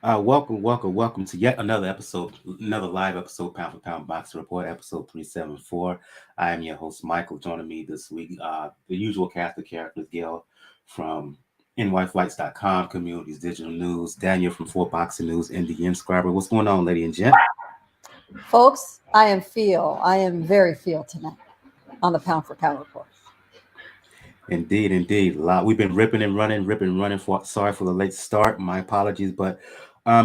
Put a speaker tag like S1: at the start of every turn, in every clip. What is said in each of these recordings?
S1: Welcome to yet another episode, another live episode, Pound for Pound Boxing Report, episode 374. I am your host, Michael. Joining me this week, the usual cast of characters, Gail from nyfights.com, Communities Digital News, Daniel from 4 Boxing News, and the Inscriber. What's going on, lady and gent?
S2: Folks, I am feel. I am very feel tonight on the Pound for Pound report.
S1: Indeed. A lot. We've been ripping and running. Sorry for the late start. My apologies, but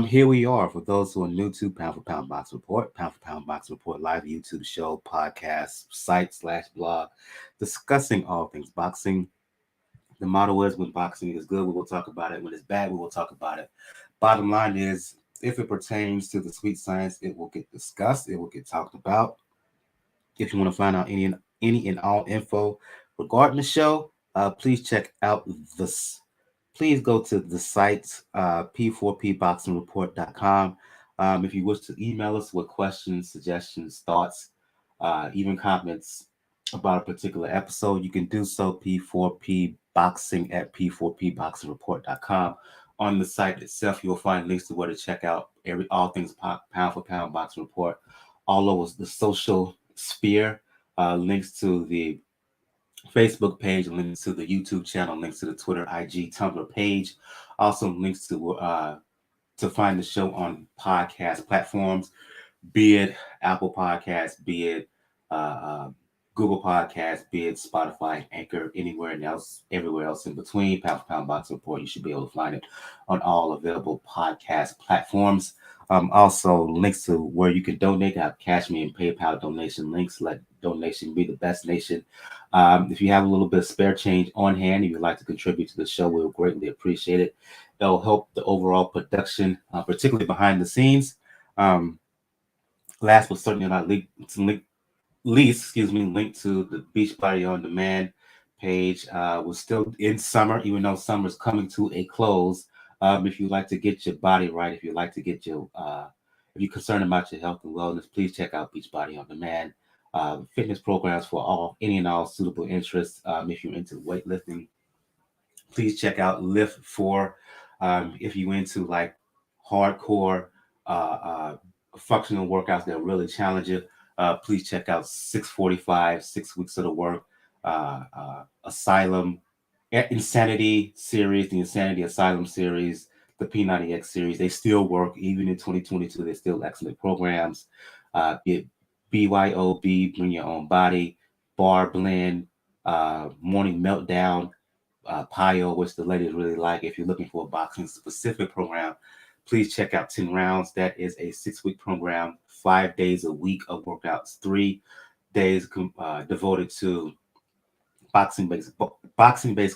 S1: here we are. For those who are new to Pound for Pound Box Report, Pound for Pound Box Report, live YouTube show, podcast, site/blog, discussing all things boxing. The motto is: when boxing is good, we will talk about it. When it's bad, we will talk about it. Bottom line is, if it pertains to the sweet science, it will get discussed. It will get talked about. If you want to find out any and all info regarding the show, please check out this. Please go to the site p4pboxingreport.com. If you wish to email us with questions, suggestions, thoughts, even comments about a particular episode, you can do so p4pboxing at p4pboxingreport.com. On the site itself, you will find links to where to check out all things pound for pound boxing report all over the social sphere, links to the Facebook page, links to the YouTube channel, links to the Twitter, IG, Tumblr page, also links to find the show on podcast platforms, be it Apple Podcasts, be it uh, Google Podcasts, be it Spotify, Anchor, everywhere else in between. Pound for Pound Box Report, you should be able to find it on all available podcast platforms. Also, links to where you can donate. I have Cash Me and PayPal donation links. Let donation be the best nation. If you have a little bit of spare change on hand, if you'd like to contribute to the show, we will greatly appreciate it. It'll help the overall production, particularly behind the scenes. Um, Last but certainly not least, link to the Beachbody On Demand page. We're still in summer, even though summer is coming to a close. If you like to get your body right, if you like to get if you're concerned about your health and wellness, please check out Beachbody On Demand. Fitness programs for any and all suitable interests. If you're into weightlifting, please check out Lift 4. If you're into like hardcore functional workouts that really challenge you, please check out 645, 6 weeks of the work, Asylum, Insanity series, the Insanity Asylum series, the P90X series. They still work even in 2022. They're still excellent programs. Get BYOB, Bring Your Own Body, Bar Blend, Morning Meltdown, Pio, which the ladies really like. If you're looking for a boxing specific program, please check out 10 Rounds. That is a 6-week program, 5 days a week of workouts, 3 days devoted to boxing based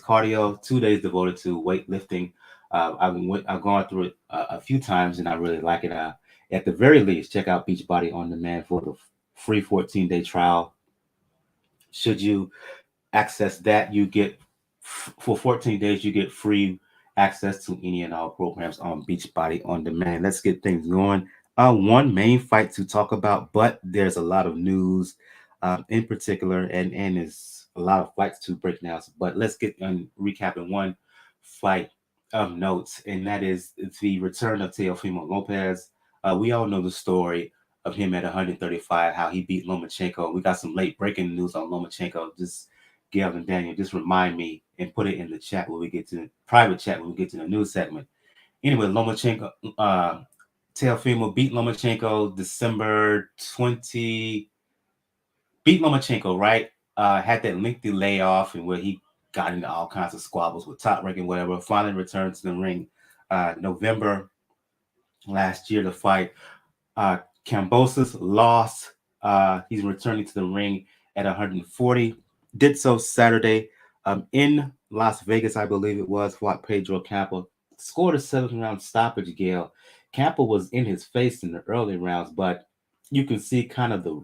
S1: cardio, 2 days devoted to weightlifting. I've gone through it a few times and I really like it. At the very least, check out Beachbody On Demand for the free 14-day trial. Should you access that, you get for 14 days, you get free access to any and all programs on Beachbody On Demand. Let's get things going. One main fight to talk about, but there's a lot of news in particular, and there's a lot of fights to break now. But let's get recapping one fight of notes, and that is the return of Teofimo Lopez. We all know the story of him at 135, how he beat Lomachenko. We got some late breaking news on Lomachenko. Just Gail and Daniel, just remind me and put it in the chat when we get to private chat when we get to the news segment. Anyway, Lomachenko, Teofimo beat Lomachenko December 20. Beat Lomachenko, right? Had that lengthy layoff and where he got into all kinds of squabbles with Top Rank and whatever. Finally returned to the ring November last year to fight Kambosos. Lost. He's returning to the ring at 140. Did so Saturday in Las Vegas, I believe it was. Fought Pedro Campa. Scored a 7th-round stoppage, Gale. Campa was in his face in the early rounds, but you can see kind of the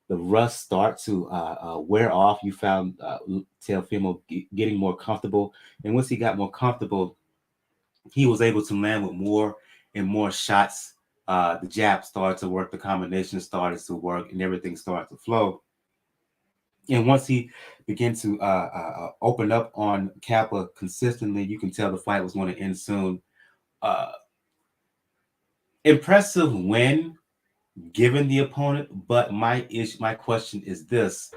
S1: rust start to wear off. You found Teofimo getting more comfortable. And once he got more comfortable, he was able to land with more and more shots. The jab started to work, the combination started to work, and everything started to flow. And once he began to open up on Kappa consistently, you can tell the fight was going to end soon. Uh, Impressive win given the opponent, but my question is this.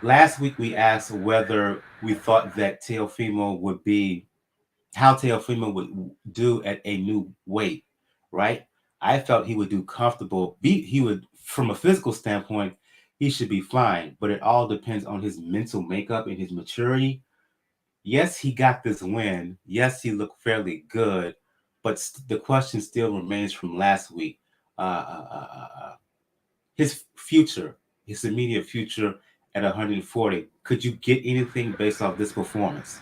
S1: Last week we asked whether we thought that Teofimo would be how Teofimo would do at a new weight, right? I felt he would do comfortable. He would, from a physical standpoint, he should be fine, but it all depends on his mental makeup and his maturity. Yes, he got this win. Yes, he looked fairly good, but the question still remains from last week. His future, his immediate future at 140. Could you get anything based off this performance?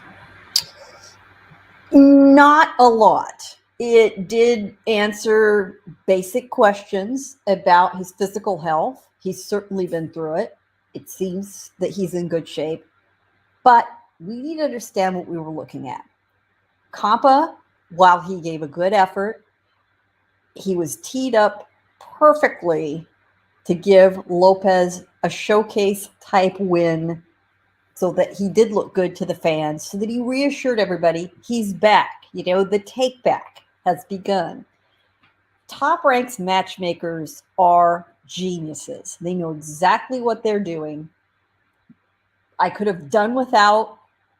S2: Not a lot. It did answer basic questions about his physical health. He's certainly been through it. It seems that he's in good shape. But we need to understand what we were looking at. Campa, while he gave a good effort, he was teed up perfectly to give Lopez a showcase type win so that he did look good to the fans, so that he reassured everybody he's back. You know, the take back has begun. Top ranks matchmakers are geniuses. They know exactly what they're doing. I could have done without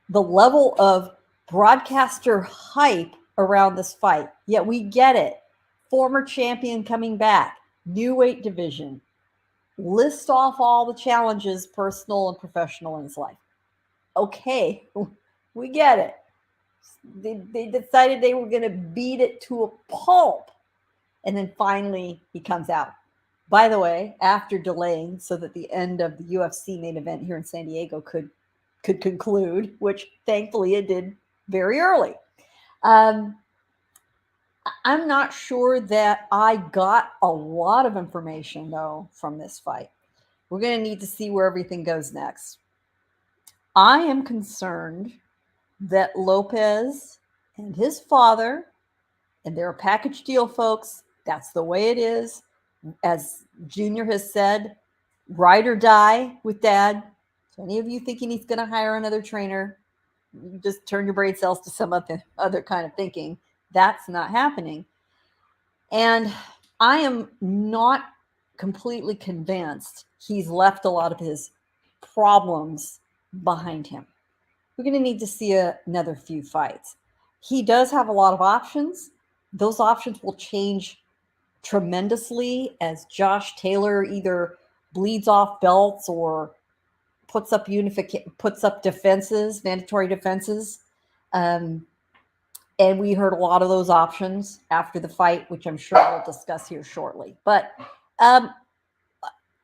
S2: the level of broadcaster hype around this fight, yet we get it. Former champion coming back, new weight division. List off all the challenges, personal and professional, in his life. Okay, we get it. They decided they were going to beat it to a pulp. And then finally he comes out. By the way, after delaying so that the end of the UFC main event here in San Diego could conclude, which thankfully it did very early. I'm not sure that I got a lot of information, though, from this fight. We're going to need to see where everything goes next. I am concerned that Lopez and his father, and they're a package deal, folks. That's the way it is. As Junior has said, ride or die with Dad. So any of you thinking he's going to hire another trainer, you just turn your brain cells to some other kind of thinking. That's not happening. And I am not completely convinced he's left a lot of his problems behind him. We're going to need to see another few fights. He does have a lot of options. Those options will change tremendously as Josh Taylor either bleeds off belts or puts up defenses, mandatory defenses. And we heard a lot of those options after the fight, which I'm sure we'll discuss here shortly. But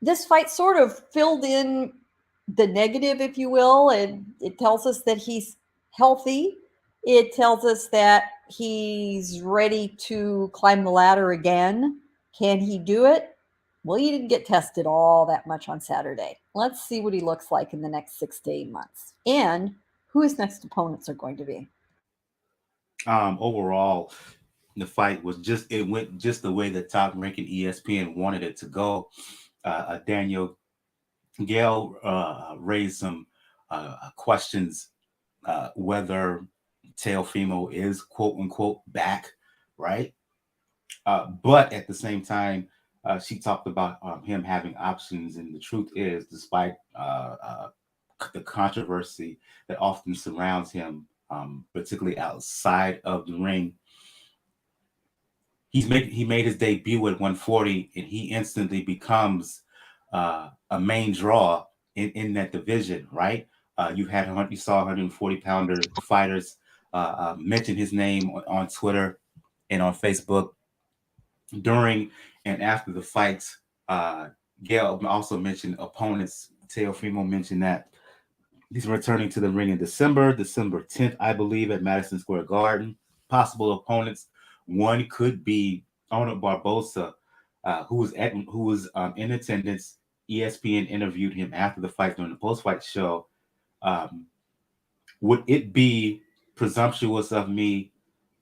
S2: this fight sort of filled in the negative, if you will, and it tells us that he's healthy. It tells us that he's ready to climb the ladder again. Can he do it? Well, he didn't get tested all that much on Saturday. Let's see what he looks like in the next 6 to 8 months and who his next opponents are going to be.
S1: Overall, the fight was it went just the way the top ranking ESPN wanted it to go. Daniel Gale raised some questions whether Teofimo is quote unquote back, right? But at the same time, she talked about him having options, and the truth is, despite the controversy that often surrounds him, particularly outside of the ring, he made his debut at 140, and he instantly becomes a main draw in that division, right? You saw 140-pounder fighters mention his name on Twitter and on Facebook during and after the fights. Gail also mentioned opponents. Teofimo mentioned that he's returning to the ring in December 10th, I believe, at Madison Square Garden. Possible opponents. One could be Ona Barbosa, who was in attendance. ESPN interviewed him after the fight during the post-fight show. Would it be presumptuous of me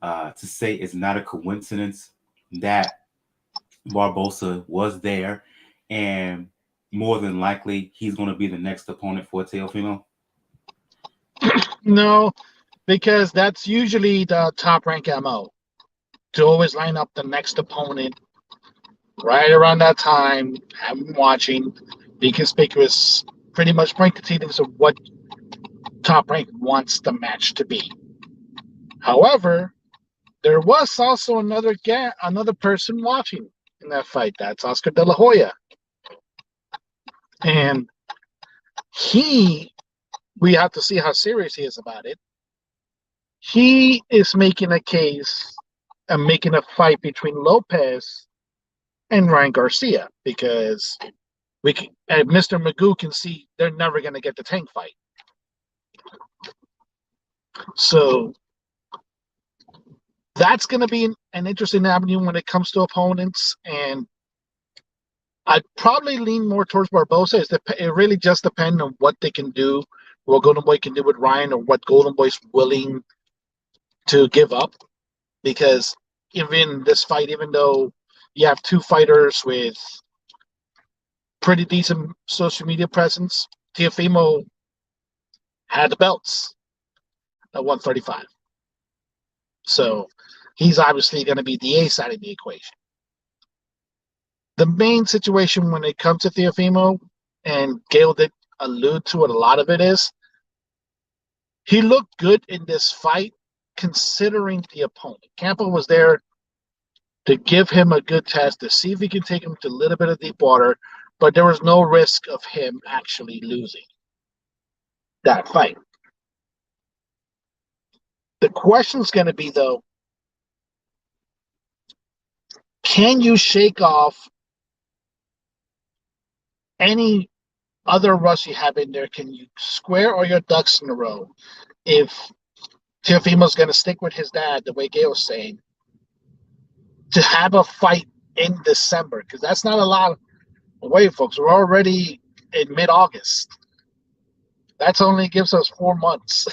S1: to say it's not a coincidence that Barbosa was there, and more than likely he's going to be the next opponent for Teofimo?
S3: No, because that's usually the top rank MO. to always line up the next opponent right around that time, have him watching, be conspicuous, pretty much bring credence of what Top Rank wants the match to be. However, there was also another person watching in that fight. That's Oscar De La Hoya. And we have to see how serious he is about it. He is making a case and making a fight between Lopez and Ryan Garcia because Mr. Magoo can see they're never going to get the tank fight. So that's going to be an interesting avenue when it comes to opponents, and I'd probably lean more towards Barbosa. It really just depends on what they can do, what Golden Boy can do with Ryan, or what Golden Boy's willing to give up. Because even this fight, even though you have two fighters with pretty decent social media presence, Teofimo had the belts at 135. So he's obviously going to be the A side of the equation. The main situation when it comes to Teofimo, and Gail did allude to it, a lot of it is, he looked good in this fight considering the opponent. Campa was there to give him a good test, to see if he can take him to a little bit of deep water, but there was no risk of him actually losing that fight. The question's going to be, though, can you shake off any other rust you have in there? Can you square all your ducks in a row if Teofimo's going to stick with his dad, the way Gail was saying, to have a fight in December? Because that's not a lot away, folks. We're already in mid-August. That only gives us 4 months.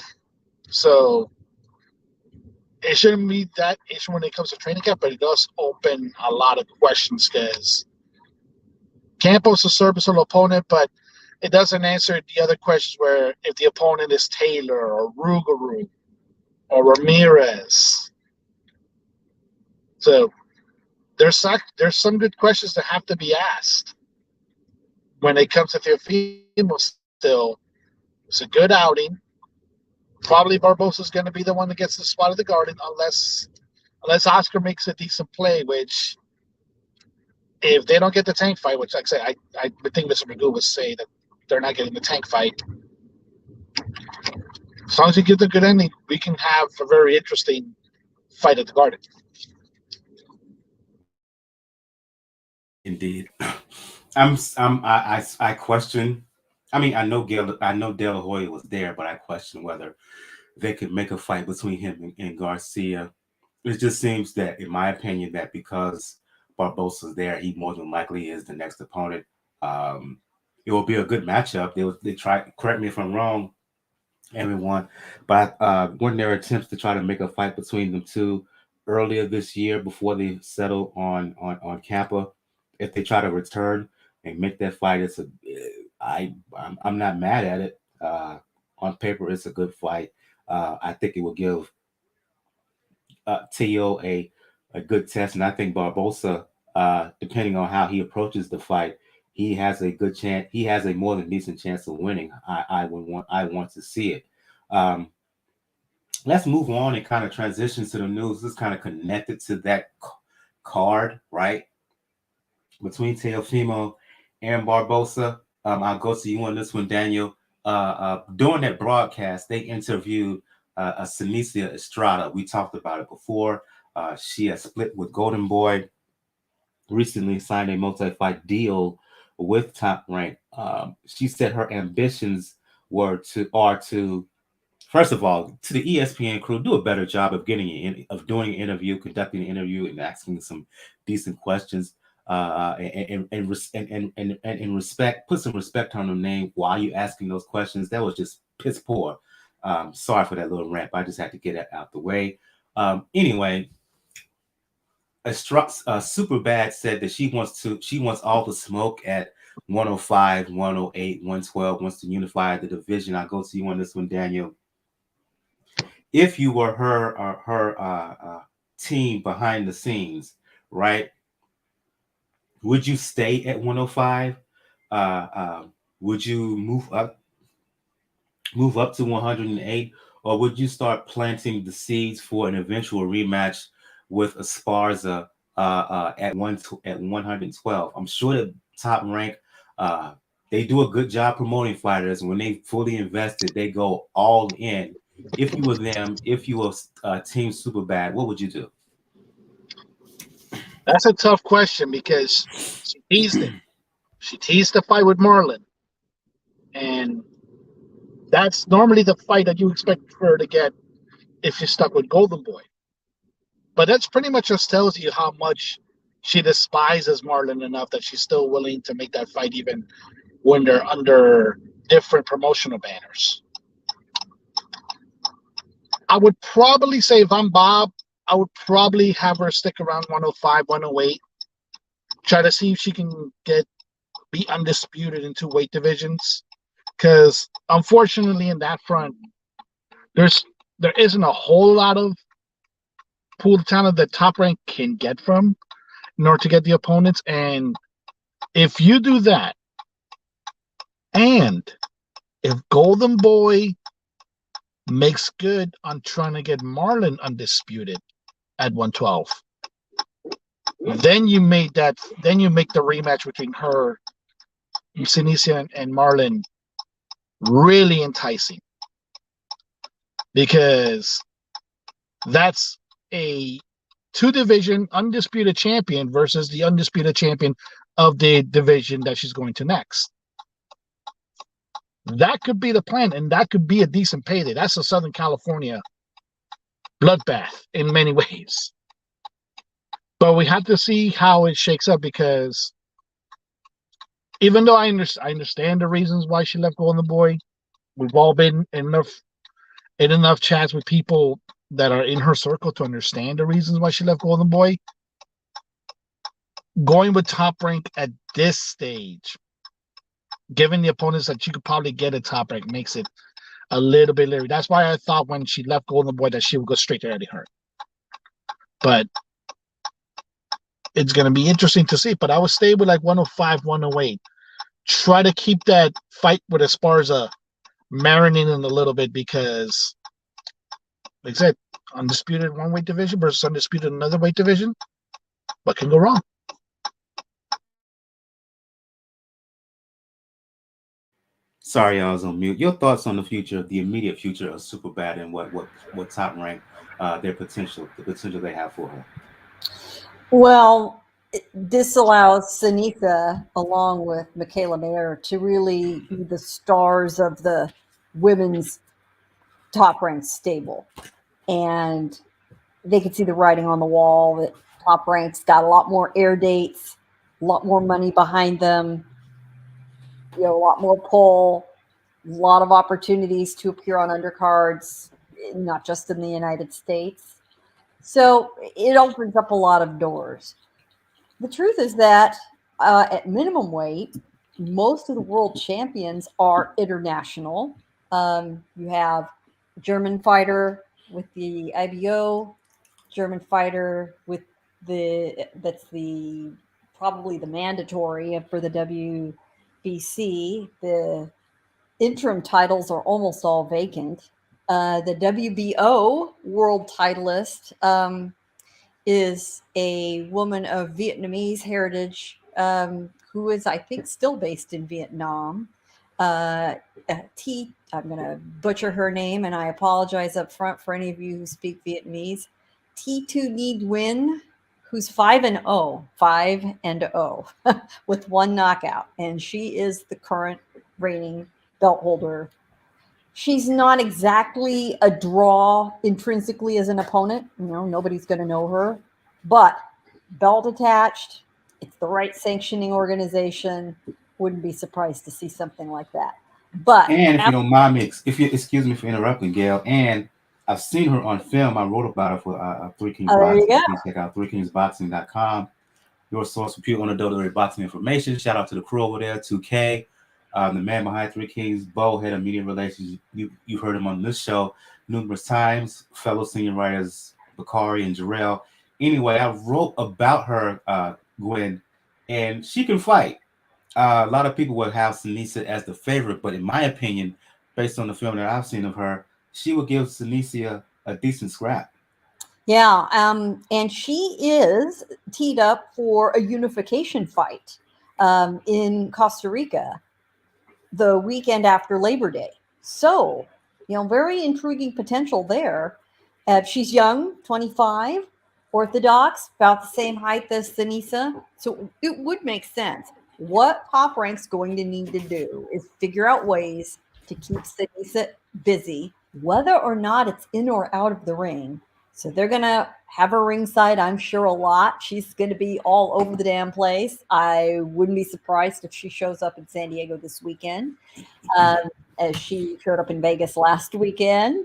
S3: So it shouldn't be that issue when it comes to training camp, but it does open a lot of questions because Campos is a serviceable opponent, but it doesn't answer the other questions where if the opponent is Taylor or Rougarou or Ramirez. So there's some good questions that have to be asked when it comes to Teofimo still. It's a good outing. Probably Barbosa's going to be the one that gets the spot of the Garden unless Oscar makes a decent play, which if they don't get the tank fight, which like I say, I would think Mr. Magoo would say that they're not getting the tank fight. As long as you get the good ending, we can have a very interesting fight at the Garden.
S1: Indeed. I question. I mean, I know De La Hoya was there, but I question whether they could make a fight between him and Garcia. It just seems that, in my opinion, that because Barbosa's there, he more than likely is the next opponent. It will be a good matchup. They try. Correct me if I'm wrong, everyone, but weren't there attempts to try to make a fight between them two earlier this year before they settle on Campa? If they try to return and make that fight, I'm not mad at it. On paper, it's a good fight. I think it will give Teo a good test, and I think Barbosa, depending on how he approaches the fight, he has a good chance. He has a more than decent chance of winning. I want to see it. Let's move on and kind of transition to the news. This is kind of connected to that card, right? Between Teofimo and Barbosa. I'll go to you on this one, Daniel. During that broadcast, they interviewed Senicia Estrada. We talked about it before. She has split with Golden Boy, recently signed a multi-fight deal with Top Rank. She said her ambitions are to, first of all, to the ESPN crew, do a better job of doing an interview, conducting an interview, and asking some decent questions. And respect, put some respect on her name while you asking those questions. That was just piss poor. Sorry for that little rant, but I just had to get it out the way. Anyway, Superbad said that she wants all the smoke at 105, 108, 112, wants to unify the division. I'll go to you on this one, Daniel. If you were her team behind the scenes, right? Would you stay at 105? Would you move up to 108, or would you start planting the seeds for an eventual rematch with Esparza at 112? I'm sure that Top Rank, they do a good job promoting fighters. When they fully invested, they go all in. If you were them, if you were Team Superbad, what would you do?
S3: That's a tough question because she teased it. She teased the fight with Marlon, and that's normally the fight that you expect her to get if she's stuck with Golden Boy. But that's pretty much just tells you how much she despises Marlon enough that she's still willing to make that fight even when they're under different promotional banners. I would probably say if I'm Bob, I would probably have her stick around 105, 108. Try to see if she can be undisputed in 2 weight divisions. Because unfortunately in that front, there isn't a whole lot of pool talent that Top Rank can get from in order to get the opponents. And if you do that, and if Golden Boy makes good on trying to get Marlon undisputed at 112, then you make the rematch between her, Sinisa, and Marlon really enticing, because that's a 2-division undisputed champion versus the undisputed champion of the division that she's going to next. That could be the plan, and that could be a decent payday. That's a Southern California bloodbath in many ways. But we have to see how it shakes up, because even though I understand the reasons why she left Golden Boy, we've all been in enough chats with people that are in her circle to understand the reasons why she left Golden Boy. Going with Top Rank at this stage, given the opponents that you could probably get at Top Rank, makes it a little bit leery. That's why I thought when she left Golden Boy that she would go straight to Eddie Hearn. But it's going to be interesting to see. But I would stay with like 105, 108. Try to keep that fight with Esparza marinating a little bit, because, like I said, undisputed 1-weight division versus undisputed another weight division. What can go wrong?
S1: Sorry, I was on mute. Your thoughts on the immediate future of Superbad, and what Top Rank, the potential they have for her?
S2: Well, this allows Sinisa, along with Michaela Mayer, to really be the stars of the women's Top Rank stable. And they could see the writing on the wall that Top Rank's got a lot more air dates, a lot more money behind them, a lot more pull, a lot of opportunities to appear on undercards, not just in the United States. So it opens up a lot of doors. The truth is that at minimum weight, most of the world champions are international. You have a German fighter with the IBO, German fighter with that's probably the mandatory for the WBC. The interim titles are almost all vacant. The WBO world titleist is a woman of Vietnamese heritage who is, I think, still based in Vietnam. I'm going to butcher her name, and I apologize up front for any of you who speak Vietnamese. T2 Need Win, who's 5-0 with 1 knockout, and she is the current reigning belt holder. She's not exactly a draw intrinsically as an opponent. Nobody's going to know her, but belt attached, it's the right sanctioning organization. Wouldn't be surprised to see something like that. But
S1: and if you don't mind me, excuse me for interrupting, Gail, and I've seen her on film. I wrote about her for Three Kings Boxing. Please check out threekingsboxing.com. Your source for pure unadulterated boxing information. Shout out to the crew over there, 2K. The man behind Three Kings, Bo, head of media relations. You've heard him on this show numerous times. Fellow senior writers Bakari and Jarrell. Anyway, I wrote about her, Gwen, and she can fight. A lot of people would have Sinisa as the favorite, but in my opinion, based on the film that I've seen of her, she would give Sinisa a decent scrap.
S2: Yeah, and she is teed up for a unification fight in Costa Rica the weekend after Labor Day. So, very intriguing potential there. She's young, 25, orthodox, about the same height as Sinisa. So it would make sense. What Top Rank's going to need to do is figure out ways to keep Sinisa busy, whether or not it's in or out of the ring. So they're going to have her ringside, I'm sure, a lot. She's going to be all over the damn place. I wouldn't be surprised if she shows up in San Diego this weekend, as she showed up in Vegas last weekend.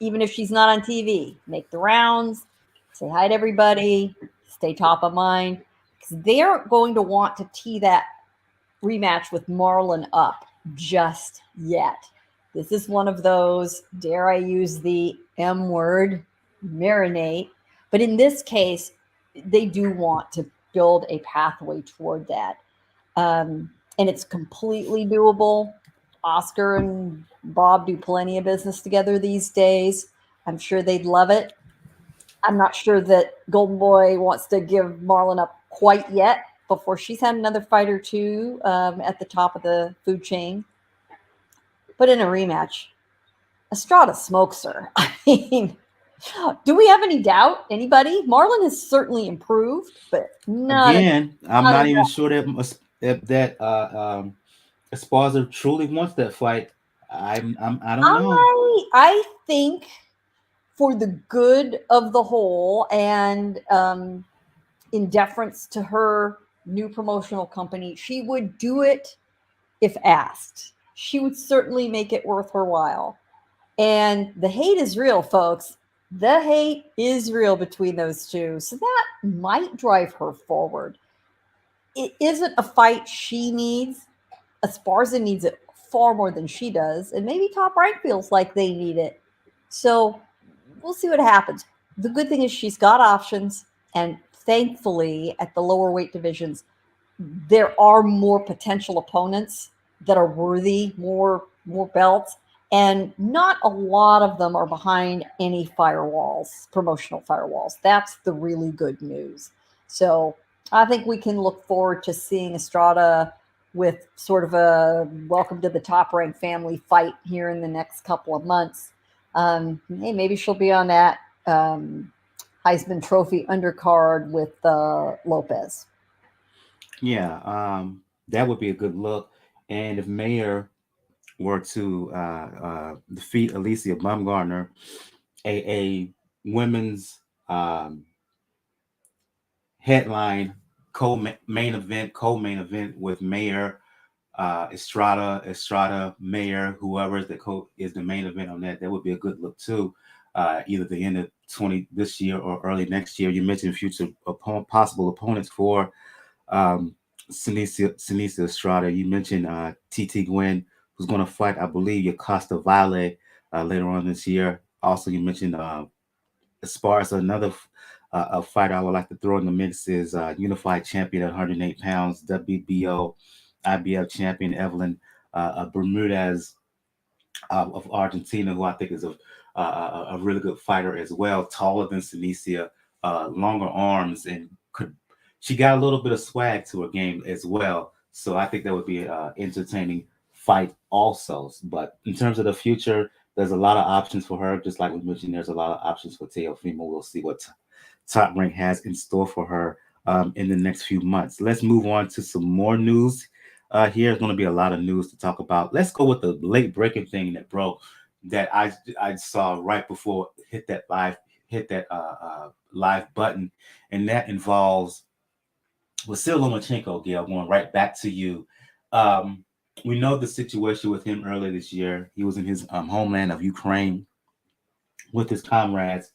S2: Even if she's not on TV, make the rounds, say hi to everybody, stay top of mind. Because they're going to want to tee that rematch with Marlon up just yet. This is one of those, dare I use the M word, marinate. But in this case, they do want to build a pathway toward that. And it's completely doable. Oscar and Bob do plenty of business together these days. I'm sure they'd love it. I'm not sure that Golden Boy wants to give Marlon up quite yet before she's had another fight or two at the top of the food chain. But in a rematch, Estrada smokes her. I mean, do we have any doubt? Anybody? Marlon has certainly improved, but not
S1: Again, I'm
S2: not
S1: not even
S2: enough.
S1: sure that Esparza truly wants that fight. I don't know.
S2: I think for the good of the whole and in deference to her new promotional company, she would do it if asked. She would certainly make it worth her while. And the hate is real, folks. The hate is real between those two. So that might drive her forward. It isn't a fight she needs. Esparza needs it far more than she does. And maybe Top Rank feels like they need it. So we'll see what happens. The good thing is she's got options. And thankfully, at the lower weight divisions, there are more potential opponents that are worthy, more belts, and not a lot of them are behind any firewalls, promotional firewalls. That's the really good news. So I think we can look forward to seeing Estrada with sort of a welcome to the Top Rank family fight here in the next couple of months. Hey, maybe she'll be on that Heisman Trophy undercard with Lopez.
S1: Yeah, that would be a good look. And if Mayer were to defeat Alicia Baumgartner, a women's headline co-main event with Mayer, Estrada, Mayer, whoever is the main event on that would be a good look too. Either the end of 20 this year or early next year. You mentioned future possible opponents for Sinisa Estrada. You mentioned TT Gwynn, who's going to fight, I believe, Yocosta Vale later on this year. Also, you mentioned Esparza, another a fighter I would like to throw in the mix is unified champion at 108 pounds, WBO, IBF champion Evelyn Bermudez of Argentina, who I think is a really good fighter as well, taller than Sinisa, longer arms, and she got a little bit of swag to her game as well. So I think that would be an entertaining fight also. But in terms of the future, there's a lot of options for her. Just like we mentioned, there's a lot of options for Teofimo. We'll see what Top Rank has in store for her in the next few months. Let's move on to some more news. Here's going to be a lot of news to talk about. Let's go with the late breaking thing that broke that I saw right before hit that live button, and that involves Vasyl Lomachenko. Gail, going right back to you. We know the situation with him earlier this year. He was in his homeland of Ukraine with his comrades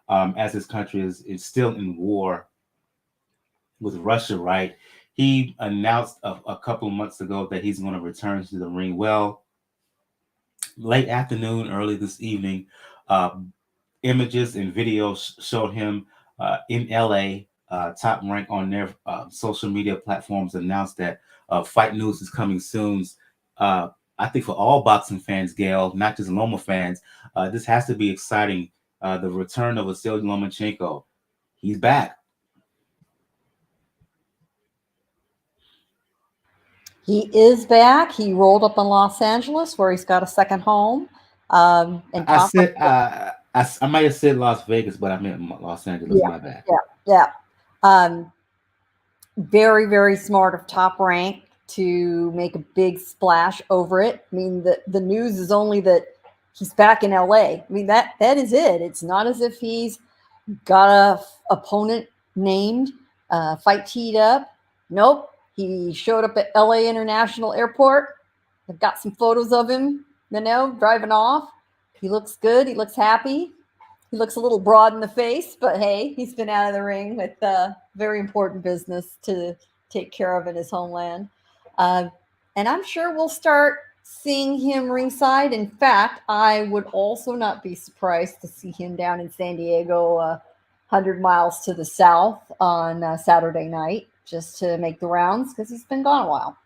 S1: as his country is still in war with Russia, right? He announced a couple of months ago that he's going to return to the ring. Well, late afternoon, early this evening, images and videos showed him in LA. Top Rank on their social media platforms announced that fight news is coming soon. I think for all boxing fans, Gail, not just Loma fans, this has to be exciting. The return of Vasily Lomachenko. He's back.
S2: He is back. He rolled up in Los Angeles, where he's got a second home. And
S1: I might have said Las Vegas, but I meant Los Angeles.
S2: Yeah,
S1: my bad.
S2: yeah. Very, very smart of Top Rank to make a big splash over it. I mean, the news is only that he's back in LA. I mean, that is it. It's not as if he's got a opponent named, fight teed up. Nope. He showed up at LA International Airport. I've got some photos of him, driving off. He looks good. He looks happy. He looks a little broad in the face, but hey, he's been out of the ring with very important business to take care of in his homeland. And I'm sure we'll start seeing him ringside. In fact, I would also not be surprised to see him down in San Diego, 100 miles to the south on Saturday night, just to make the rounds, because he's been gone a while.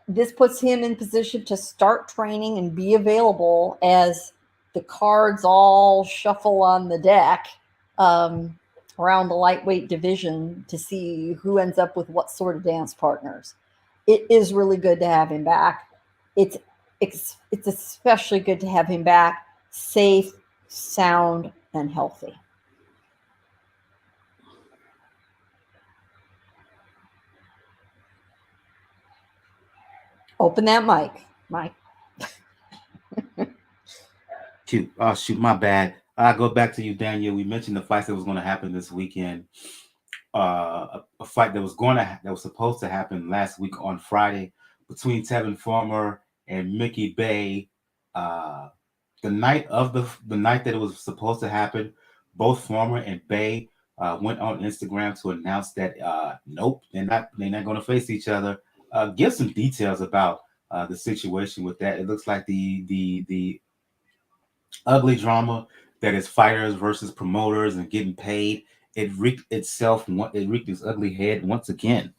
S2: This puts him in position to start training and be available as the cards all shuffle on the deck around the lightweight division to see who ends up with what sort of dance partners. It is really good to have him back. It's especially good to have him back safe, sound, and healthy. Open that mic, Mike.
S1: Shoot, my bad. I'll go back to you, Daniel. We mentioned the fights that was going to happen this weekend. A fight that was supposed to happen last week on Friday between Tevin Farmer and Mickey Bey. The night that it was supposed to happen, both Farmer and Bey went on Instagram to announce that nope, they're not going to face each other. Give some details about the situation with that. It looks like the ugly drama that is fighters versus promoters and getting paid. It wreaked its ugly head once again.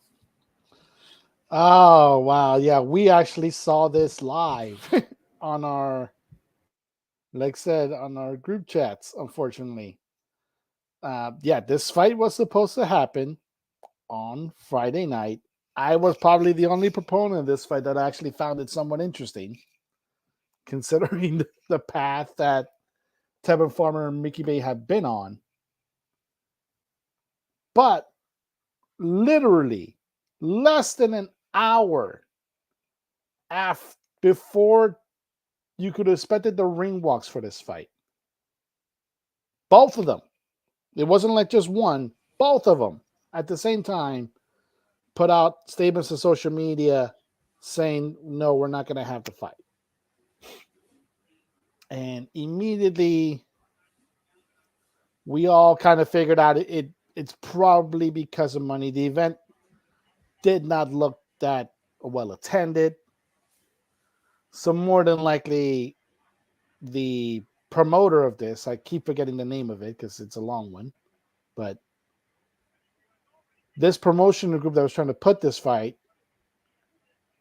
S3: Oh wow, yeah, we actually saw this live on our, like I said, on our group chats. Unfortunately, yeah, this fight was supposed to happen on Friday night. I was probably the only proponent of this fight that actually found it somewhat interesting, considering the path that Tevin Farmer and Mickey Bey have been on. But literally less than an hour before you could have expected the ring walks for this fight, both of them, it wasn't like just one, both of them at the same time put out statements to social media saying, no, we're not going to have the fight. And immediately we all kind of figured out it's probably because of money. The event did not look that well attended. So more than likely, the promoter of this, I keep forgetting the name of it because it's a long one, but this promotional group that was trying to put this fight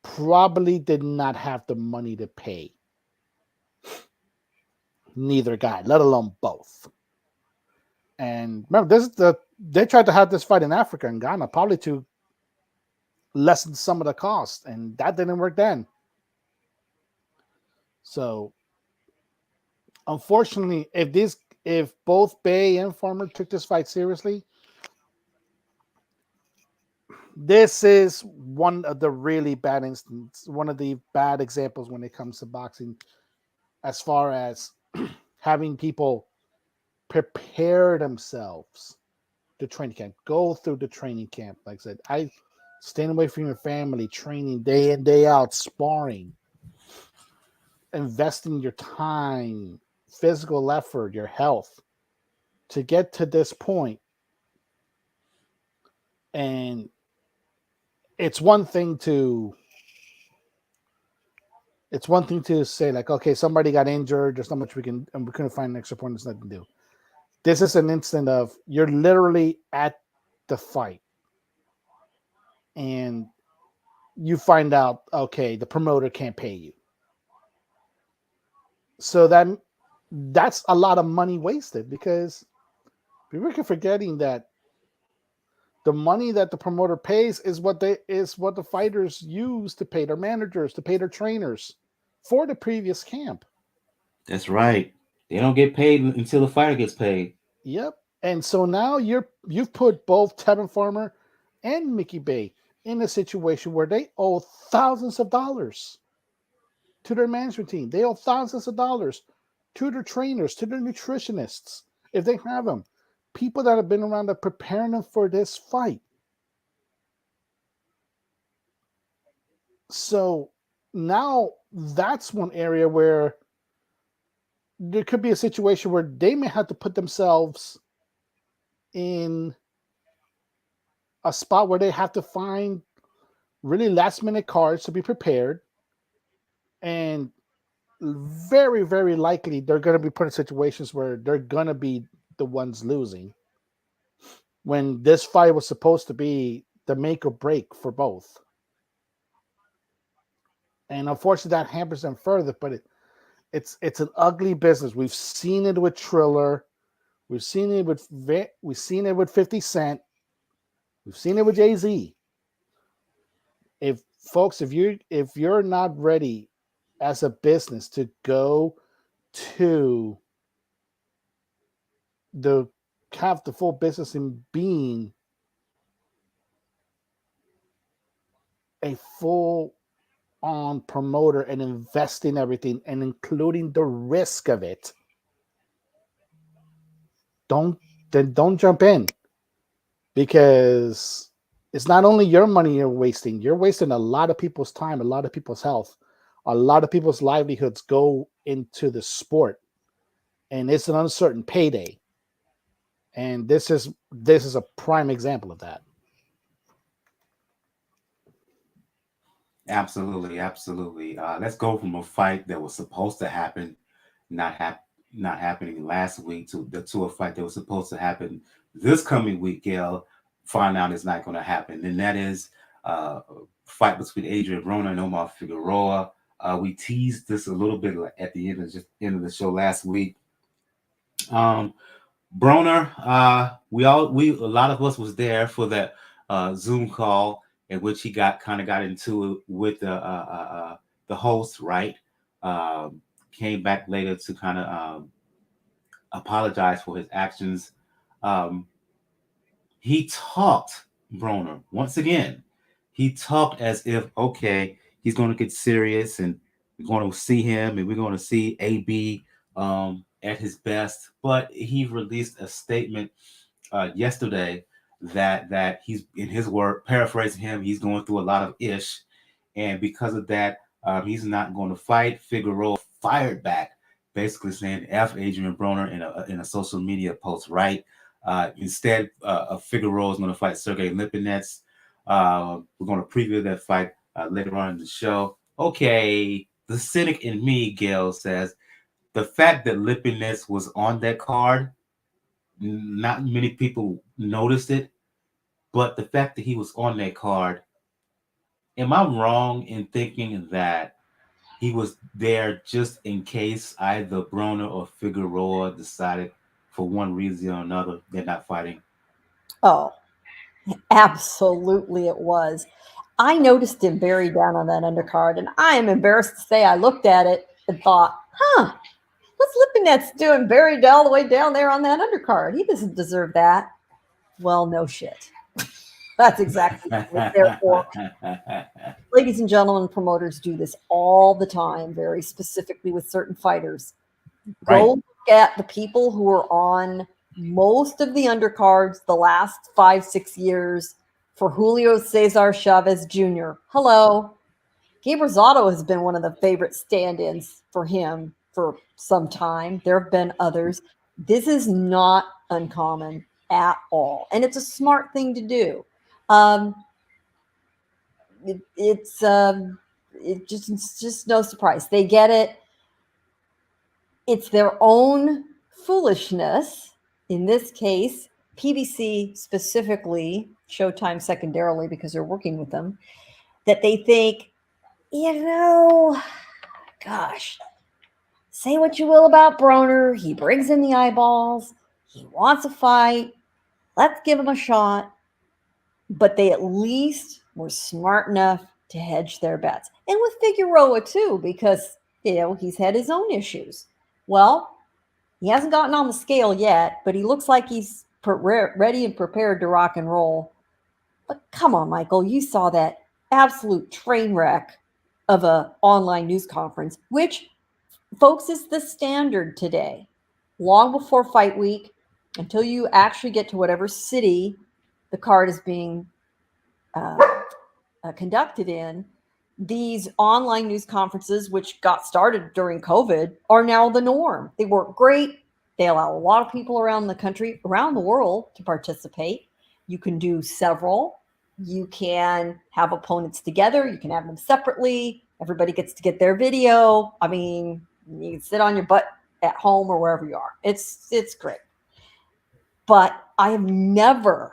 S3: probably did not have the money to pay neither guy, let alone both. And remember, they tried to have this fight in Africa and Ghana, probably to lessen some of the cost, and that didn't work then. So, unfortunately, if both Bey and Farmer took this fight seriously, this is one of the really bad instances, one of the bad examples when it comes to boxing, as far as having people prepare themselves to training camp, go through the training camp. Like I said, staying away from your family, training day in, day out, sparring, investing your time, physical effort, your health to get to this point. And it's one thing to, It's one thing to say like, okay, somebody got injured, there's not much we can, and we couldn't find an extra point, there's nothing to do. This is an instant of you're literally at the fight and you find out, okay, the promoter can't pay you. So that's a lot of money wasted because people are forgetting that the money that the promoter pays is what the fighters use to pay their managers, to pay their trainers for the previous camp.
S1: That's right. They don't get paid until the fighter gets paid.
S3: Yep. And so now you've put both Tevin Farmer and Mickey Bey in a situation where they owe thousands of dollars to their management team. They owe thousands of dollars to their trainers, to their nutritionists, if they have them. People that have been around that preparing them for this fight. So now that's one area where there could be a situation where they may have to put themselves in a spot where they have to find really last minute cards to be prepared. And very, very likely they're going to be put in situations where they're going to be the ones losing when this fight was supposed to be the make or break for both. And unfortunately that hampers them further, but it's an ugly business. We've seen it with Triller. We've seen it with 50 Cent. We've seen it with Jay-Z. If you're not ready as a business to go to have the full business in being a full on promoter and investing everything and including the risk of it, don't jump in, because it's not only your money you're wasting a lot of people's time, a lot of people's health, a lot of people's livelihoods go into the sport, and it's an uncertain payday. And this is a prime example of that.
S1: Absolutely. Let's go from a fight that was supposed to happen, not happening last week, to a fight that was supposed to happen this coming week, Gail. Find out it's not going to happen, and that is a fight between Adrien Broner and Omar Figueroa. We teased this a little bit at the end of the show last week. Broner, a lot of us was there for that Zoom call in which he got into it with the host, right? Came back later to kind of apologize for his actions. He talked, Broner, once again. He talked as if, okay, he's going to get serious and we're going to see him and we're going to see AB at his best. But he released a statement yesterday that he's, in his word, paraphrasing him, he's going through a lot of ish. And because of that, he's not going to fight. Figueroa fired back, basically saying F Adrien Broner in a social media post, right? Instead, Figueroa is going to fight Sergey Lipinets. We're going to preview that fight later on in the show. Okay, the cynic in me, Gail, says the fact that Lipinets was on that card, not many people noticed it, but the fact that he was on that card, am I wrong in thinking that he was there just in case either Broner or Figueroa decided for one reason or another they're not fighting?
S2: Oh, absolutely it was. I noticed him buried down on that undercard, and I am embarrassed to say I looked at it and thought, what's Lipinets doing buried all the way down there on that undercard? He doesn't deserve that. Well, no shit. That's exactly what it was there for. Ladies and gentlemen, promoters do this all the time, very specifically with certain fighters. Go look at the people who are on most of the undercards the last 5-6 years for Julio Cesar Chavez Jr. Hello. Gabe Rosado has been one of the favorite stand-ins for him for some time. There have been others. This is not uncommon at all, and it's a smart thing to do. it's just no surprise. They get it. It's their own foolishness. In this case, PBC specifically, Showtime secondarily, because they're working with them, that they think, gosh, say what you will about Broner. He brings in the eyeballs. He wants a fight. Let's give him a shot. But they at least were smart enough to hedge their bets. And with Figueroa, too, because, he's had his own issues. Well, he hasn't gotten on the scale yet, but he looks like he's ready and prepared to rock and roll. But come on, Michael, you saw that absolute train wreck of an online news conference, which, folks, is the standard today. Long before fight week, until you actually get to whatever city the card is being conducted in, these online news conferences, which got started during COVID, are now the norm. They work great. They allow a lot of people around the country, around the world, to participate. You can do several. You can have opponents together. You can have them separately. Everybody gets to get their video. I mean, you can sit on your butt at home or wherever you are. It's great. But I have never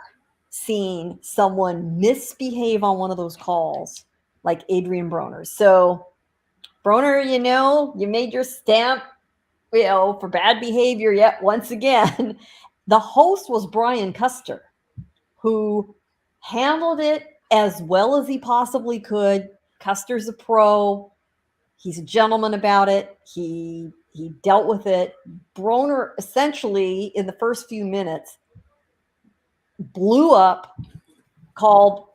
S2: seen someone misbehave on one of those calls like Adrien Broner. So, Broner, you made your stamp, for bad behavior yet once again. The host was Brian Custer, who handled it as well as he possibly could. Custer's a pro. He's a gentleman about it. He dealt with it. Broner essentially, in the first few minutes, blew up, called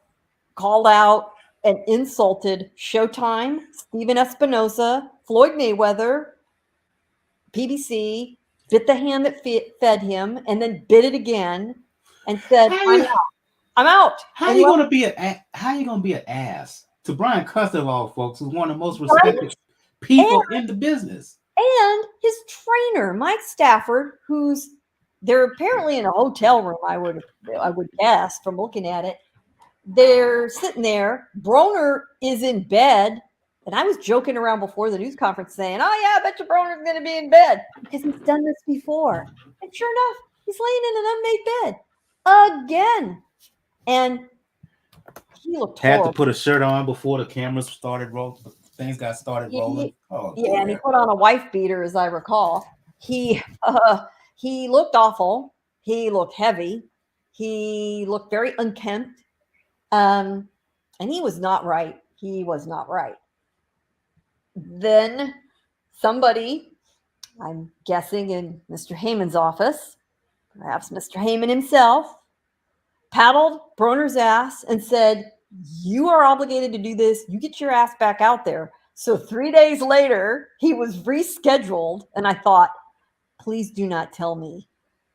S2: out and insulted Showtime, Steven Espinosa, Floyd Mayweather, PBC, bit the hand that fed him, and then bit it again, and said, "I'm out."
S1: How are you gonna be an ass to Brian Custer, of all folks, who's one of the most respected people in the business,
S2: and his trainer, Mike Stafford, they're apparently in a hotel room. I would guess from looking at it. They're sitting there. Broner is in bed. And I was joking around before the news conference saying, "Oh, yeah, I bet you Broner's going to be in bed," because he's done this before. And sure enough, he's laying in an unmade bed again. And he looked horrible.
S1: Had to put a shirt on before the cameras started rolling. Things got started rolling.
S2: And he put on a wife beater, as I recall. He looked awful. He looked heavy. He looked very unkempt. And he was not right. He was not right. Then somebody, I'm guessing in Mr. Heyman's office, perhaps Mr. Heyman himself, paddled Broner's ass and said, "You are obligated to do this. You get your ass back out there." So 3 days later, he was rescheduled. And I thought, please do not tell me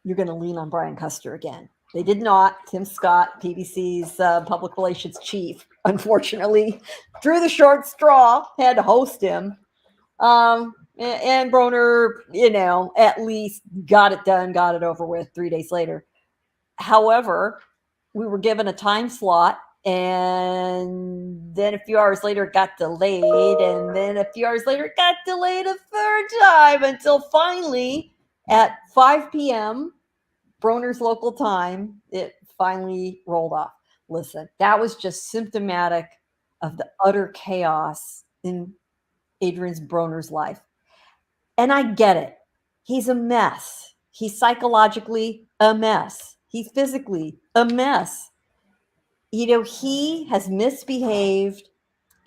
S2: you're going to lean on Brian Custer again. They did not. Tim Scott, PBC's public relations chief, unfortunately, drew the short straw, had to host him. And Broner, at least got it done, got it over with 3 days later. However, we were given a time slot, and then a few hours later it got delayed, and then a few hours later it got delayed a third time until finally at 5 p.m., Broner's local time, it finally rolled off. Listen, that was just symptomatic of the utter chaos in Adrien Broner's life. And I get it. He's a mess. He's psychologically a mess. He's physically a mess. He has misbehaved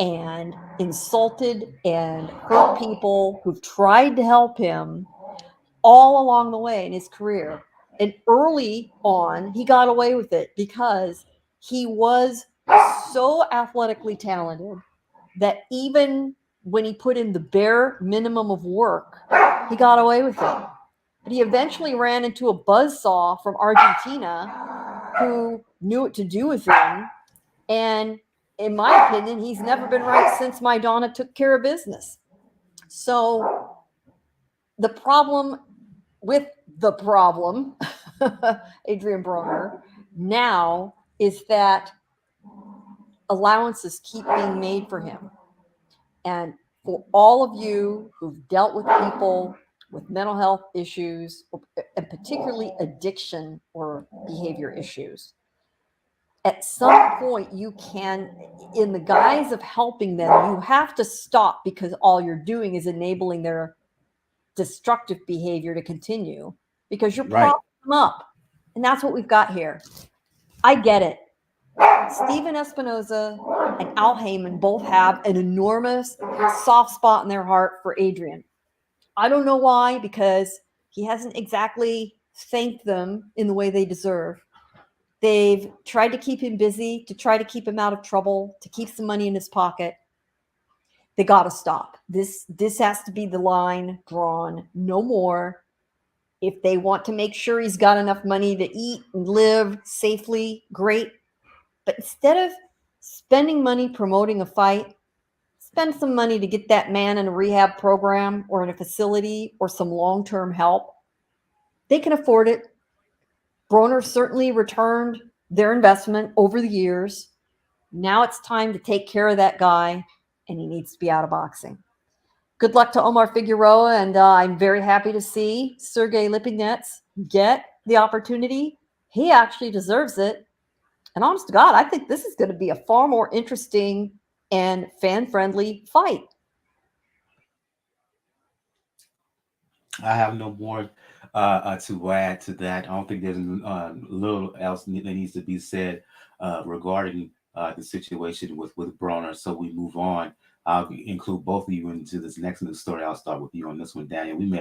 S2: and insulted and hurt people who've tried to help him all along the way in his career. And early on, he got away with it because he was so athletically talented that even when he put in the bare minimum of work, he got away with it. But he eventually ran into a buzzsaw from Argentina who knew what to do with him. And in my opinion, he's never been right since Maidana took care of business. So the problem, Adrien Broner, now is that allowances keep being made for him. And for all of you who've dealt with people with mental health issues, and particularly addiction or behavior issues, at some point you can, in the guise of helping them, you have to stop, because all you're doing is enabling their destructive behavior to continue, because you're propping them up. And that's what we've got here. I get it. Steven Espinoza and Al Heyman both have an enormous soft spot in their heart for Adrien. I don't know why, because he hasn't exactly thanked them in the way they deserve. They've tried to keep him busy, to try to keep him out of trouble, to keep some money in his pocket. They got to stop. This has to be the line drawn. No more. If they want to make sure he's got enough money to eat and live safely, great. But instead of spending money promoting a fight, spend some money to get that man in a rehab program or in a facility or some long-term help. They can afford it. Broner certainly returned their investment over the years. Now it's time to take care of that guy, and he needs to be out of boxing. Good luck to Omar Figueroa, and I'm very happy to see Sergey Lipinets get the opportunity. He actually deserves it. And honest to God, I think this is going to be a far more interesting and fan-friendly fight.
S1: I have no more to add to that. I don't think there's little else that needs to be said regarding the situation with Broner. So we move on. I'll include both of you into this next news story. I'll start with you on this one, Daniel. We made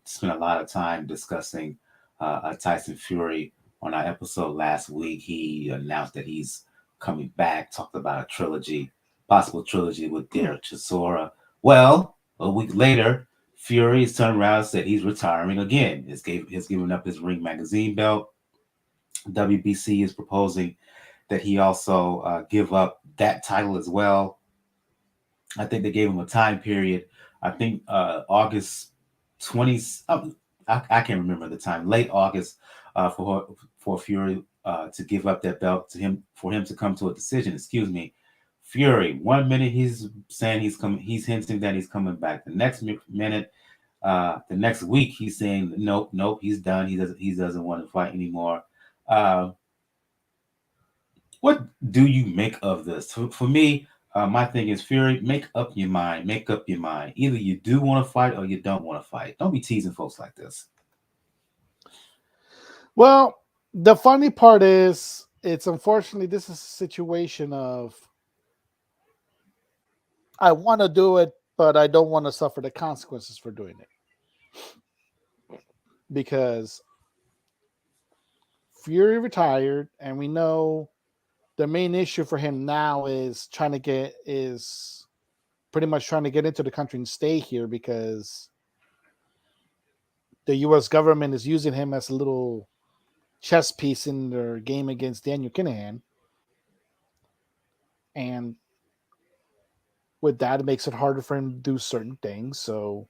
S1: spent a lot of time discussing Tyson Fury on our episode last week. He announced that he's coming back, talked about a possible trilogy with Derek Chisora. Well, a week later, Fury has turned around and said he's retiring again. He's given up his Ring Magazine belt. WBC is proposing that he also give up that title as well. I think they gave him a time period. I think August 20th. I can't remember the time. Late August for Fury to give up that belt for him to come to a decision. Excuse me. Fury, 1 minute he's saying he's coming. He's hinting that he's coming back. The next minute, the next week he's saying nope, he's done. He doesn't want to fight anymore. What do you make of this? For me, my thing is, Fury, make up your mind. Make up your mind. Either you do want to fight or you don't want to fight. Don't be teasing folks like this.
S3: Well, the funny part is, it's unfortunately, this is a situation of, I want to do it, but I don't want to suffer the consequences for doing it. Because Fury retired, and we know the main issue for him now is pretty much trying to get into the country and stay here, because the U.S. government is using him as a little chess piece in their game against Daniel Kinahan. And with that, it makes it harder for him to do certain things. So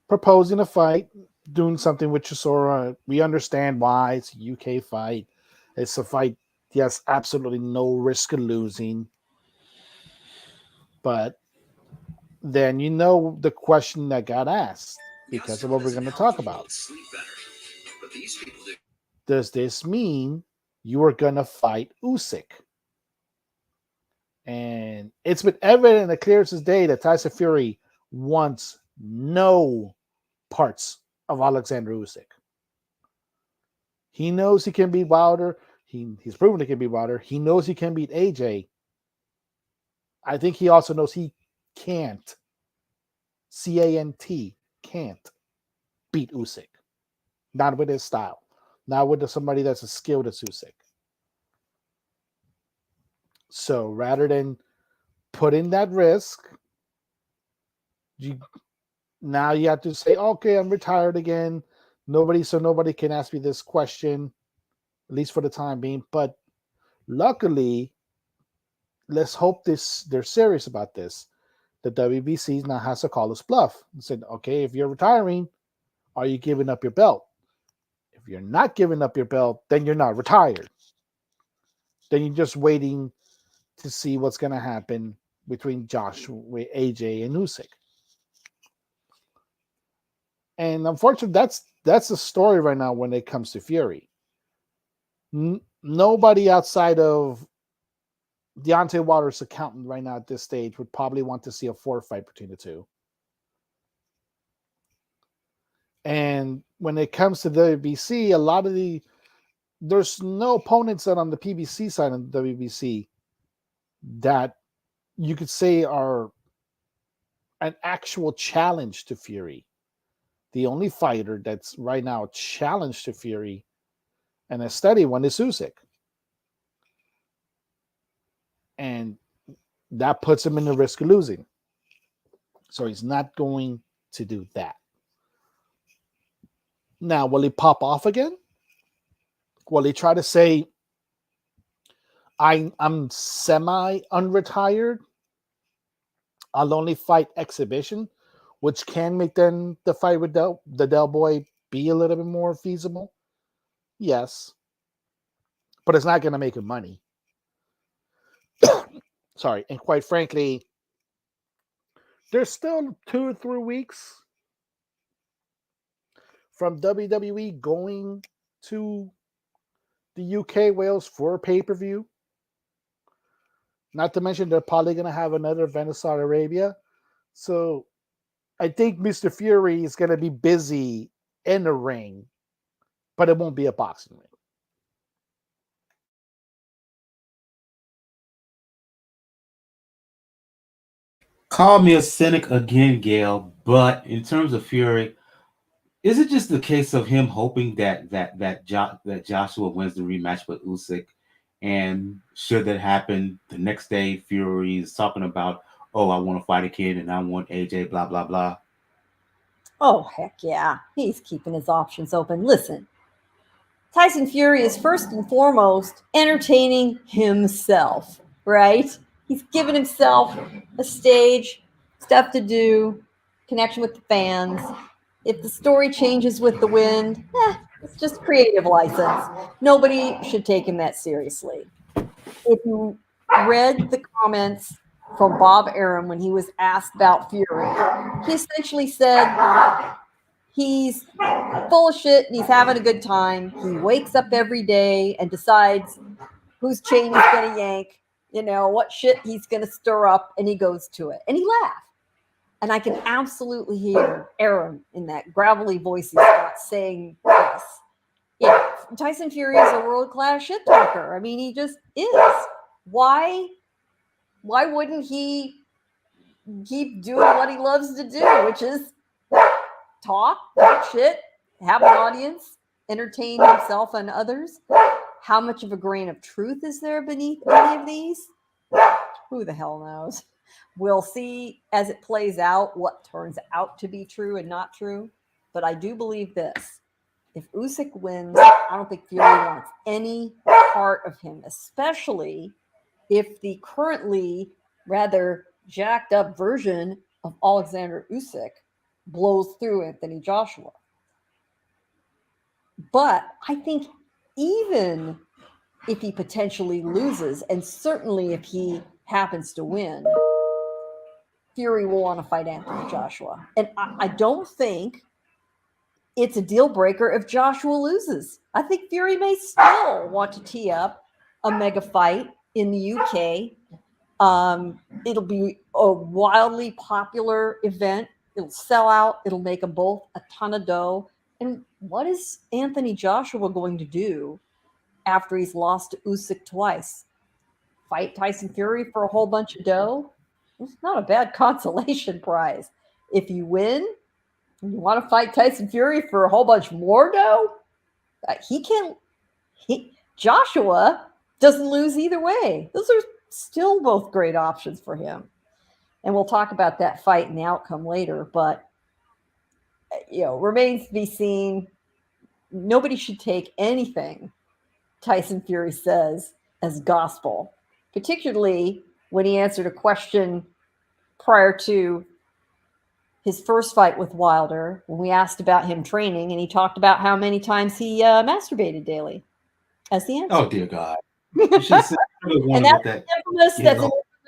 S3: proposing a fight, doing something with Chisora, we understand why. It's a UK fight. It's a fight he has absolutely no risk of losing. But then the question that got asked, because of what we're going to talk about. Does this mean you are going to fight Usyk? And it's been evident and clear as day that Tyson Fury wants no parts of Oleksandr Usyk. He knows he can beat Wilder. He's proven he can beat Wilder. He knows he can beat AJ. I think he also knows he can't, C-A-N-T, can't beat Usyk. Not with his style. Not with somebody that's as skilled as Usyk. So rather than put in that risk, you have to say, okay, I'm retired again. Nobody can ask me this question, at least for the time being. But luckily, let's hope they're serious about this. The WBC now has to call us bluff and said, okay, if you're retiring, are you giving up your belt? If you're not giving up your belt, then you're not retired. Then you're just waiting to see what's going to happen between Joshua, AJ, and Usyk. And unfortunately, that's the story right now when it comes to Fury. Nobody outside of Deontay Wilder's accountant right now at this stage would probably want to see a 4 fight between the two. And when it comes to the WBC, there's no opponents on the PBC side of the WBC that you could say are an actual challenge to Fury. The only fighter that's right now a challenge to Fury and a steady one is Usyk. And that puts him in the risk of losing. So he's not going to do that. Now, will he pop off again? Will he try to say, I'm semi-unretired? I'll only fight exhibition, which can make then the fight with the Del Boy be a little bit more feasible? Yes. But it's not going to make him money. Sorry. And quite frankly, there's still 2 or 3 weeks from WWE going to the UK, Wales for a pay-per-view. Not to mention they're probably going to have another event in Saudi Arabia. So I think Mr. Fury is going to be busy in the ring, but it won't be a boxing ring.
S1: Call me a cynic again, Gail, but in terms of Fury, is it just the case of him hoping that Joshua wins the rematch with Usyk? And should that happen, the next day Fury is talking about, oh, I want to fight a kid and I want AJ, blah, blah, blah.
S2: Oh, heck yeah. He's keeping his options open. Listen, Tyson Fury is first and foremost entertaining himself, right? He's given himself a stage, stuff to do, connection with the fans. If the story changes with the wind, it's just creative license. Nobody should take him that seriously. If you read the comments from Bob Arum when he was asked about Fury, he essentially said he's full of shit and he's having a good time. He wakes up every day and decides whose chain he's going to yank, what shit he's going to stir up, and he goes to it. And he laughed. And I can absolutely hear Arum in that gravelly voice he's got saying this. Yeah, Tyson Fury is a world-class shit talker. I mean, he just is. Why wouldn't he keep doing what he loves to do, which is talk shit, have an audience, entertain himself and others? How much of a grain of truth is there beneath any of these? Who the hell knows? We'll see as it plays out what turns out to be true and not true. But I do believe this. If Usyk wins, I don't think Fury wants any part of him, especially if the currently rather jacked up version of Oleksandr Usyk blows through Anthony Joshua. But I think even if he potentially loses, and certainly if he happens to win, Fury will want to fight Anthony Joshua. And I don't think it's a deal breaker if Joshua loses. I think Fury may still want to tee up a mega fight in the UK. It'll be a wildly popular event. It'll sell out. It'll make them both a ton of dough. And what is Anthony Joshua going to do after he's lost to Usyk twice? Fight Tyson Fury for a whole bunch of dough? It's not a bad consolation prize. If you win, and you want to fight Tyson Fury for a whole bunch more dough, Joshua doesn't lose either way. Those are still both great options for him. And we'll talk about that fight and the outcome later, but remains to be seen. Nobody should take anything Tyson Fury says as gospel, particularly when he answered a question prior to his first fight with Wilder, when we asked about him training, and he talked about how many times he masturbated daily as the answer.
S1: Oh, dear God. You should say
S2: And that's infamous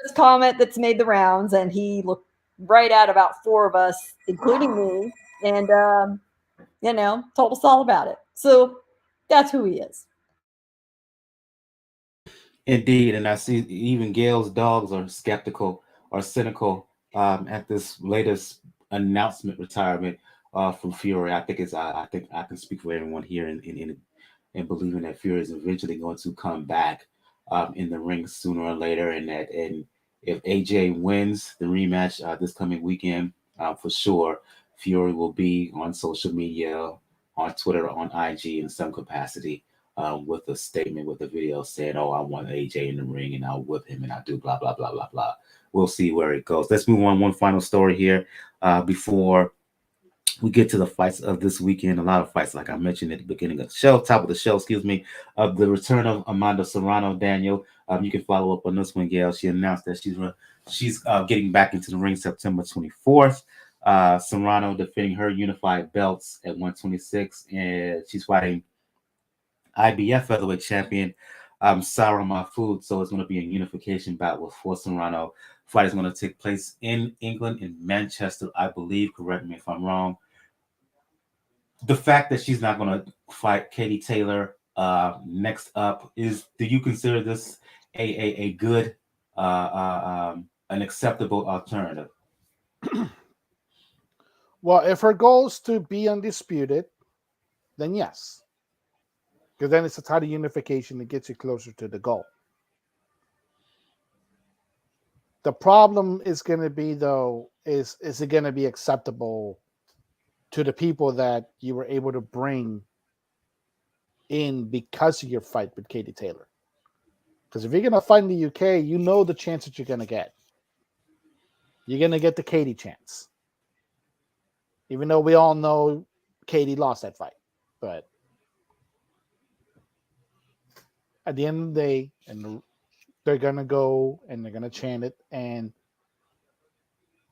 S2: this comment that's made the rounds, and he looked right at about 4 of us, including me, and told us all about it. So that's who he is.
S1: Indeed, and I see even Gail's dogs are skeptical or cynical at this latest announcement retirement from Fury. I think I can speak for everyone here in believing that Fury is eventually going to come back in the ring sooner or later, and if AJ wins the rematch this coming weekend, for sure, Fury will be on social media, on Twitter, on IG in some capacity. With a statement, with a video saying, "Oh, I want AJ in the ring, and I'll whip him, and I'll do blah blah blah blah blah." We'll see where it goes. Let's move on. One final story here before we get to the fights of this weekend. A lot of fights, like I mentioned at the beginning of the show, top of the show, excuse me, of the return of Amanda Serrano. Daniel, you can follow up on this one, Gail. She announced that she's getting back into the ring September 24th. Serrano defending her unified belts at 126, and she's fighting IBF featherweight champion Sarah Mahfoud. So it's going to be a unification bout for Serrano. Fight is going to take place in England, in Manchester, I believe. Correct me if I'm wrong. The fact that she's not going to fight Katie Taylor next up do you consider this a good, an acceptable alternative?
S3: Well, if her goal is to be undisputed, then yes. Because then it's a title unification that gets you closer to the goal. The problem is going to be, though, is it going to be acceptable to the people that you were able to bring in because of your fight with Katie Taylor? Because if you're going to fight in the UK, you know the chance that you're going to get. You're going to get the Katie chance. Even though we all know Katie lost that fight. But at the end of the day, and they're going to go and they're going to chant it. And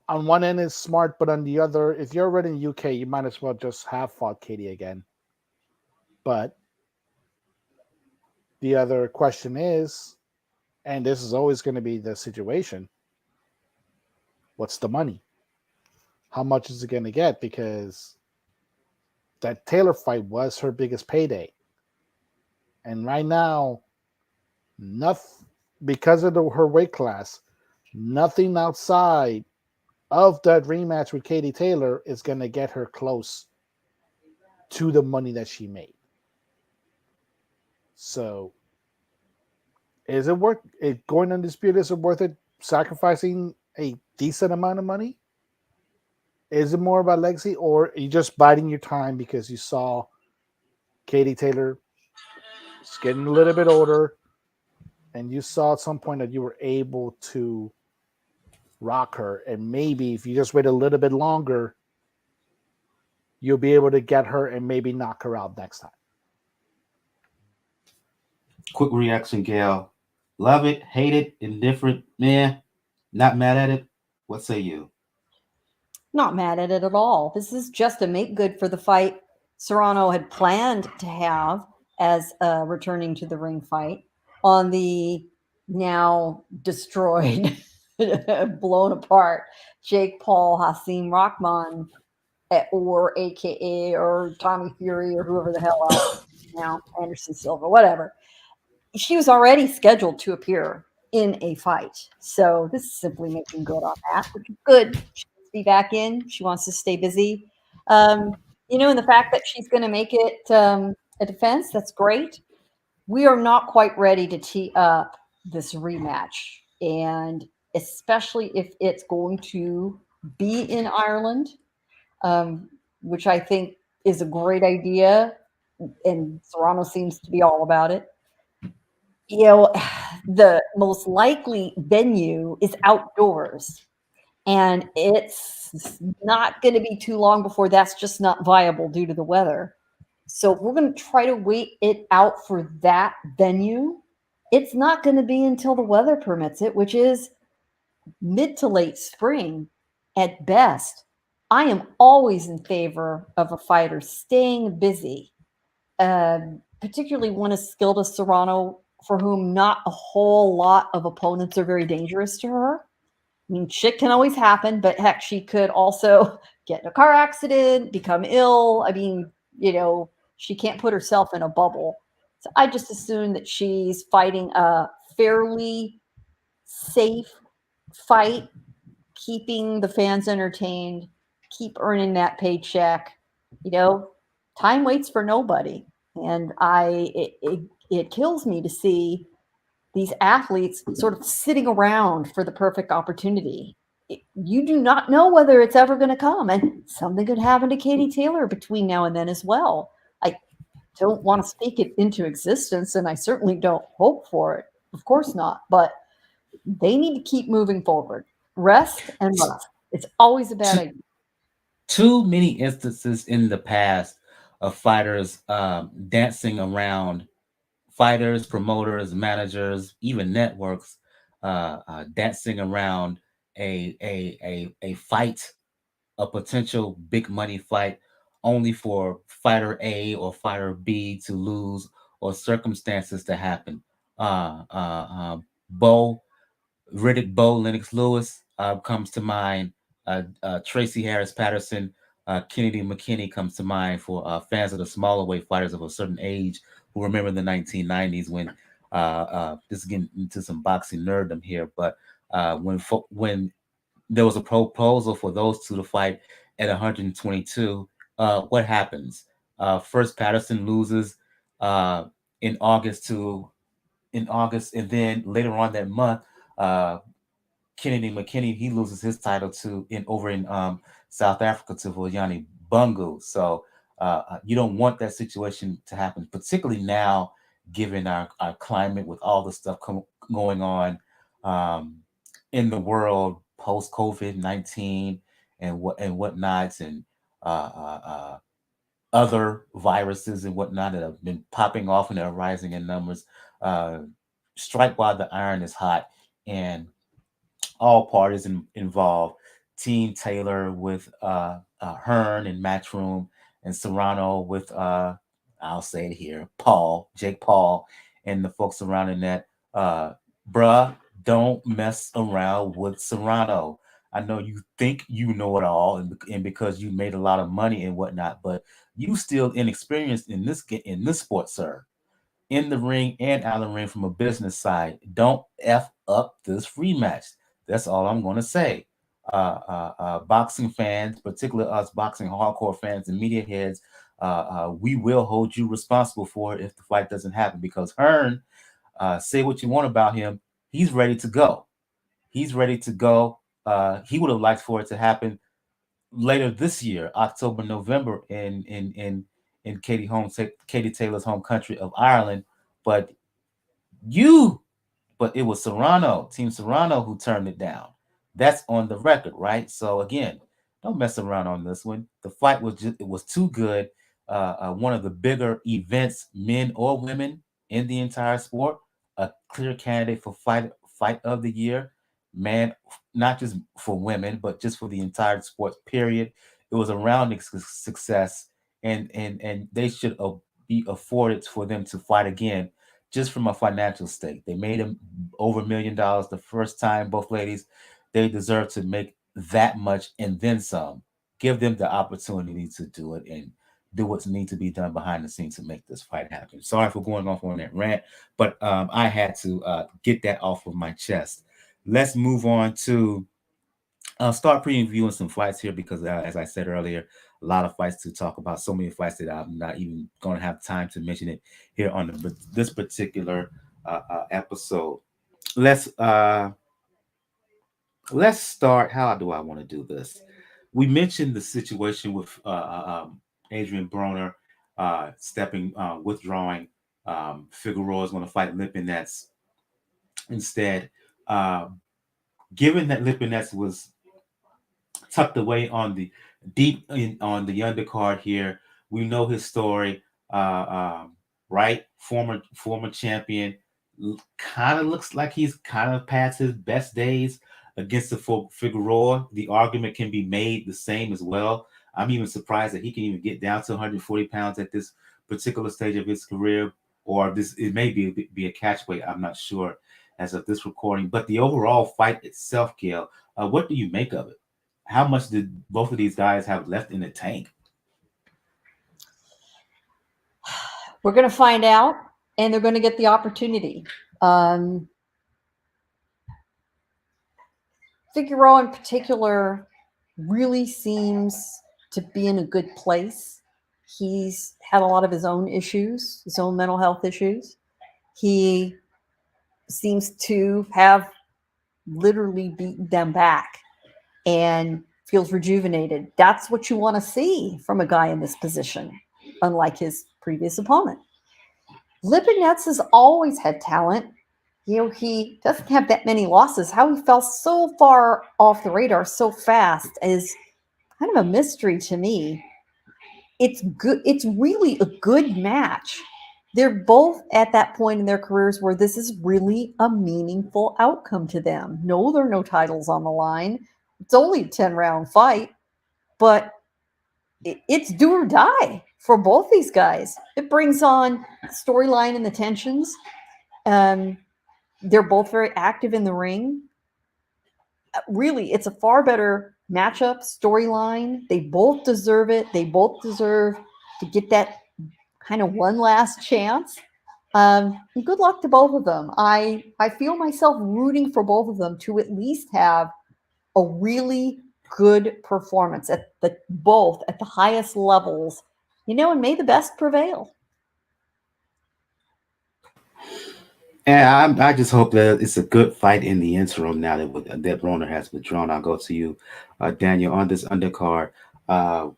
S3: on one end, it's smart, but on the other, if you're already in the UK, you might as well just have fought Katie again. But the other question is, and this is always going to be the situation, what's the money? How much is it going to get? Because that Taylor fight was her biggest payday. And right now, because of her weight class, nothing outside of that rematch with Katie Taylor is going to get her close to the money that she made. So, is it worth it going undisputed? Is it worth it sacrificing a decent amount of money? Is it more about legacy, or are you just biding your time because you saw Katie Taylor is getting a little bit older, and you saw at some point that you were able to rock her, and maybe if you just wait a little bit longer, you'll be able to get her and maybe knock her out next time?
S1: Quick reaction, Gail. Love it, hate it, indifferent, not mad at it. What say you?
S2: Not mad at it at all. This is just a make good for the fight Serrano had planned to have as a returning to the ring fight on the now destroyed, blown apart Jake Paul, Hasim Rahman, or AKA, or Tommy Fury, or whoever the hell else now, Anderson Silva, whatever. She was already scheduled to appear in a fight. So this is simply making good on that, which is good. She wants to be back in. She wants to stay busy. And the fact that she's going to make it a defense, that's great. We are not quite ready to tee up this rematch. And especially if it's going to be in Ireland, which I think is a great idea. And Serrano seems to be all about it. The most likely venue is outdoors, and it's not going to be too long before that's just not viable due to the weather. So we're going to try to wait it out for that venue. It's not going to be until the weather permits it, which is mid to late spring at best. I am always in favor of a fighter staying busy, particularly one as skilled as Serrano for whom not a whole lot of opponents are very dangerous to her. I mean, shit can always happen, but heck, she could also get in a car accident, become ill. I mean, she can't put herself in a bubble. So I just assume that she's fighting a fairly safe fight, keeping the fans entertained, keep earning that paycheck. Time waits for nobody. And it kills me to see these athletes sort of sitting around for the perfect opportunity. You do not know whether it's ever going to come, and something could happen to Katie Taylor between now and then as well. I don't want to speak it into existence, and I certainly don't hope for it. Of course not, but they need to keep moving forward. Rest and rest. It's always a bad idea.
S1: Too many instances in the past of fighters dancing around fighters, promoters, managers, even networks dancing around a fight, a potential big money fight, only for fighter A or fighter B to lose or circumstances to happen. Bo Riddick Bowe, Lennox Lewis comes to mind. Tracy Harris Patterson, Kennedy McKinney comes to mind for fans of the smaller weight fighters of a certain age who remember the 1990s when this is getting into some boxing nerddom here, but when there was a proposal for those two to fight at 122, what happens? First, Patterson loses in August, and then later on that month, Kennedy McKinney, he loses his title over in South Africa to Vuyani Bungu. So you don't want that situation to happen, particularly now, given our climate with all the stuff going on in the world post COVID-19 and whatnots, and other viruses and whatnot that have been popping off and are rising in numbers. Strike while the iron is hot, and all parties involved. Team Taylor with Hearn and Matchroom, and Serrano with I'll say it here, Jake Paul, and the folks surrounding that. Bruh, don't mess around with Serrano. I know you think you know it all, and because you made a lot of money and whatnot, but you still inexperienced in this sport, sir. In the ring and out of the ring from a business side. Don't F up this rematch. That's all I'm going to say. Boxing fans, particularly us boxing hardcore fans and media heads, we will hold you responsible for it if the fight doesn't happen, because Hearn, say what you want about him, he's ready to go. He's ready to go. He would have liked for it to happen later this year, October, November, in Katie Taylor's home country of Ireland, but it was Team Serrano, who turned it down. That's on the record, right? So again, don't mess around on this one. The fight was too good. One of the bigger events, men or women, in the entire sport. A clear candidate for fight of the year, man. Not just for women, but just for the entire sport. Period. It was a rounding success, and they should be afforded for them to fight again, just from a financial stake. They made him over $1 million the first time, both ladies. They deserve to make that much and then some. Give them the opportunity to do it and do what's need to be done behind the scenes to make this fight happen. Sorry for going off on that rant, but I had to get that off of my chest. Let's move on to start previewing some fights here, because as I said earlier, a lot of fights to talk about, so many fights that I'm not even going to have time to mention it here on this particular episode. Let's start. How do I want to do this? We mentioned the situation with Adrien Broner withdrawing. Figueroa is going to fight Lipinets instead. Given that Lipinets was tucked away on the undercard here, we know his story. Right, former champion, kind of looks like he's kind of past his best days against the Figueroa. The argument can be made the same as well. I'm even surprised that he can even get down to 140 pounds at this particular stage of his career. or it may be a catch weight. I'm not sure as of this recording. But the overall fight itself, Gail, what do you make of it? How much did both of these guys have left in the tank?
S2: We're going to find out, and they're going to get the opportunity. Figueroa in particular really seems to be in a good place. He's had a lot of his own issues, his own mental health issues. He seems to have literally beaten them back and feels rejuvenated. That's what you want to see from a guy in this position, unlike his previous opponent. Lipinets has always had talent. He doesn't have that many losses. How he fell so far off the radar so fast is kind of a mystery to me. It's good. It's really a good match. They're both at that point in their careers where this is really a meaningful outcome to them. No, there are no titles on the line. It's only a 10-round fight, but it's do or die for both these guys. It brings on storyline and the tensions. They're both very active in the ring. Really, it's a far better matchup, storyline. They both deserve it. They both deserve to get that kind of one last chance. Good luck to both of them. I feel myself rooting for both of them to at least have a really good performance at both at the highest levels, and may the best prevail.
S1: And I just hope that it's a good fight in the interim now that Broner has withdrawn. I'll go to you, Daniel, on this undercard.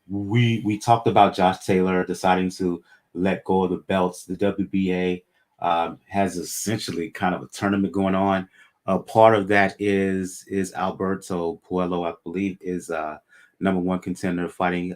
S1: We talked about Josh Taylor deciding to let go of the belts. The WBA has essentially kind of a tournament going on. Part of that is Alberto Puello, I believe, is number one contender fighting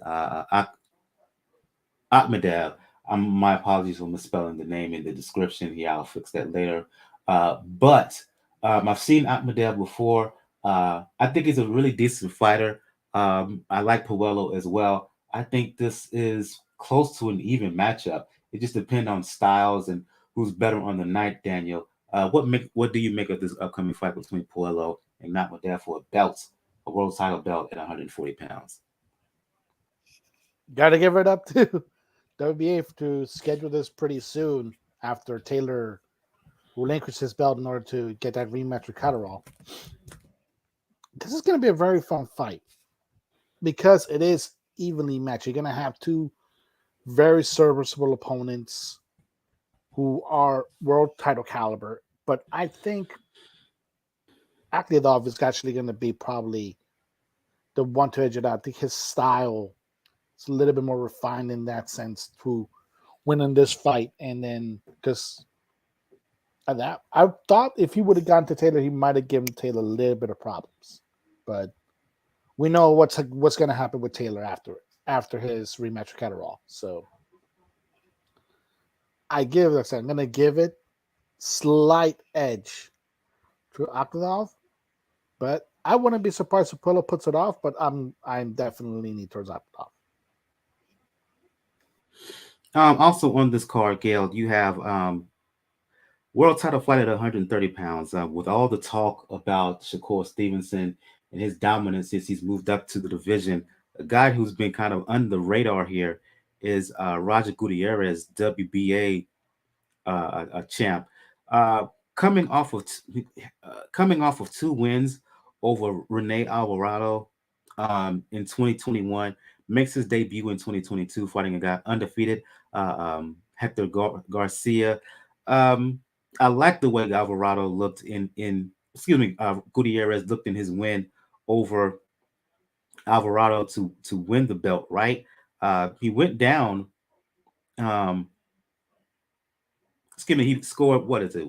S1: Akhedov. My apologies for misspelling the name in the description here. I'll fix that later. But I've seen Akhedov before. I think he's a really decent fighter. I like Puello as well. I think this is close to an even matchup. It just depends on styles and who's better on the night, Daniel. What do you make of this upcoming fight between Puello and Akhedov for a world title belt at 140 pounds?
S3: Got to give it up to WBA to schedule this pretty soon after Taylor relinquished his belt in order to get that rematch with Catterall. This is going to be a very fun fight because it is evenly matched. You're going to have two very serviceable opponents who are world title caliber, but I think Akhedov is actually going to be probably the one to edge it out. I think his style is a little bit more refined in that sense to win in this fight. And then because I thought if he would have gone to Taylor, he might have given Taylor a little bit of problems. But we know what's going to happen with Taylor after his rematch with Catterall. So I'm going to give it slight edge to Akhedov, but I wouldn't be surprised if Puello puts it off. But I'm definitely leaning towards Akhedov.
S1: Also on this card, Gail, you have world title fight at 130 pounds. With all the talk about Shakur Stevenson and his dominance since he's moved up to the division, a guy who's been kind of under the radar here is Roger Gutierrez, WBA champ, coming off of two wins over Rene Alvarado in 2021, makes his debut in 2022 fighting a guy undefeated, Hector Garcia. I like the way Alvarado looked Gutierrez looked in his win over Alvarado to win the belt, right? He went down. He scored, what is it,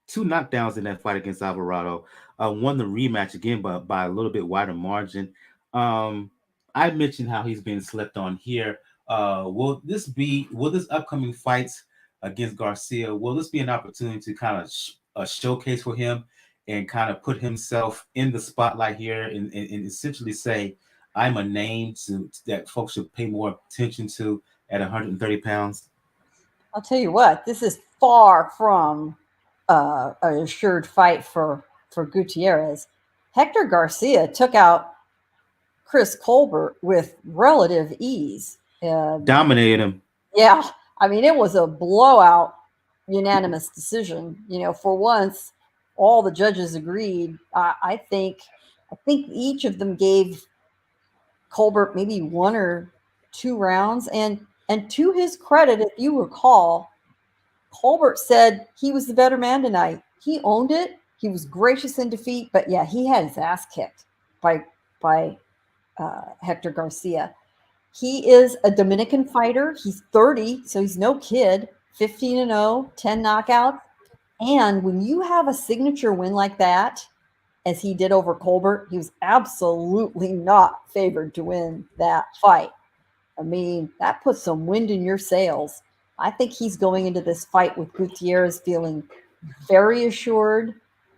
S1: two knockdowns in that fight against Alvarado. Won the rematch again by a little bit wider margin. I mentioned how he's been slept on here. Will this upcoming fights against Garcia, will this be an opportunity to kind of showcase for him and kind of put himself in the spotlight here and essentially say, I'm a name that folks should pay more attention to at 130 pounds?
S2: I'll tell you what, this is far from an assured fight for Gutierrez. Hector Garcia took out Chris Colbert with relative ease.
S1: Dominated him.
S2: Yeah, I mean, it was a blowout, unanimous decision. For once, all the judges agreed. I think each of them gave Colbert maybe one or two rounds, and to his credit, if you recall, Colbert said he was the better man tonight. He owned it. He was gracious in defeat, but yeah, he had his ass kicked by Hector Garcia. He is a Dominican fighter. He's 30, so he's no kid. 15-0, 10 knockouts. And when you have a signature win like that, as he did over Colbert, he was absolutely not favored to win that fight. I mean, that puts some wind in your sails. I think he's going into this fight with Gutierrez feeling very assured,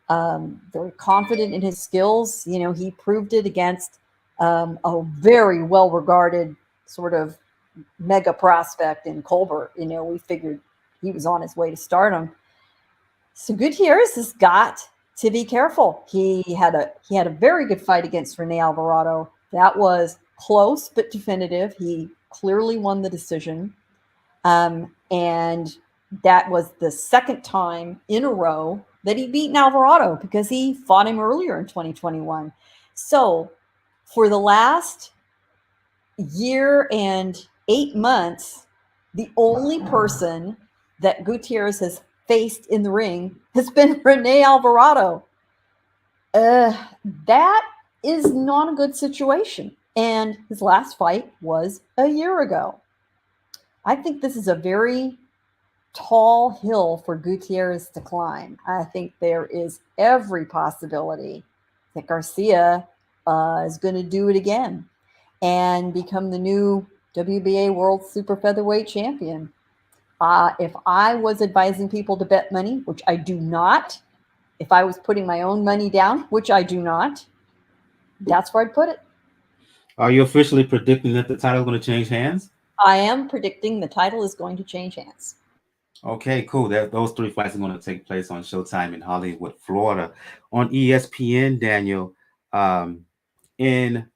S2: very confident in his skills. He proved it against a very well-regarded sort of mega prospect in Colbert. We figured he was on his way to stardom. So Gutierrez has got to be careful. He had a very good fight against Rene Alvarado. That was close but definitive. He clearly won the decision. And that was the second time in a row that he beat Alvarado, because he fought him earlier in 2021. So for the last year and 8 months, the only person that Gutierrez has faced in the ring has been Rene Alvarado. That is not a good situation. And his last fight was a year ago. I think this is a very tall hill for Gutierrez to climb. I think there is every possibility that Garcia is going to do it again and become the new WBA World Super Featherweight Champion. If I was advising people to bet money, which I do not, if I was putting my own money down, which I do not, that's where I'd put it.
S1: Are you officially predicting that the title is going to change hands?
S2: I am predicting the title is going to change hands.
S1: Okay, cool. Those three fights are going to take place on Showtime in Hollywood, Florida. On ESPN, Daniel, in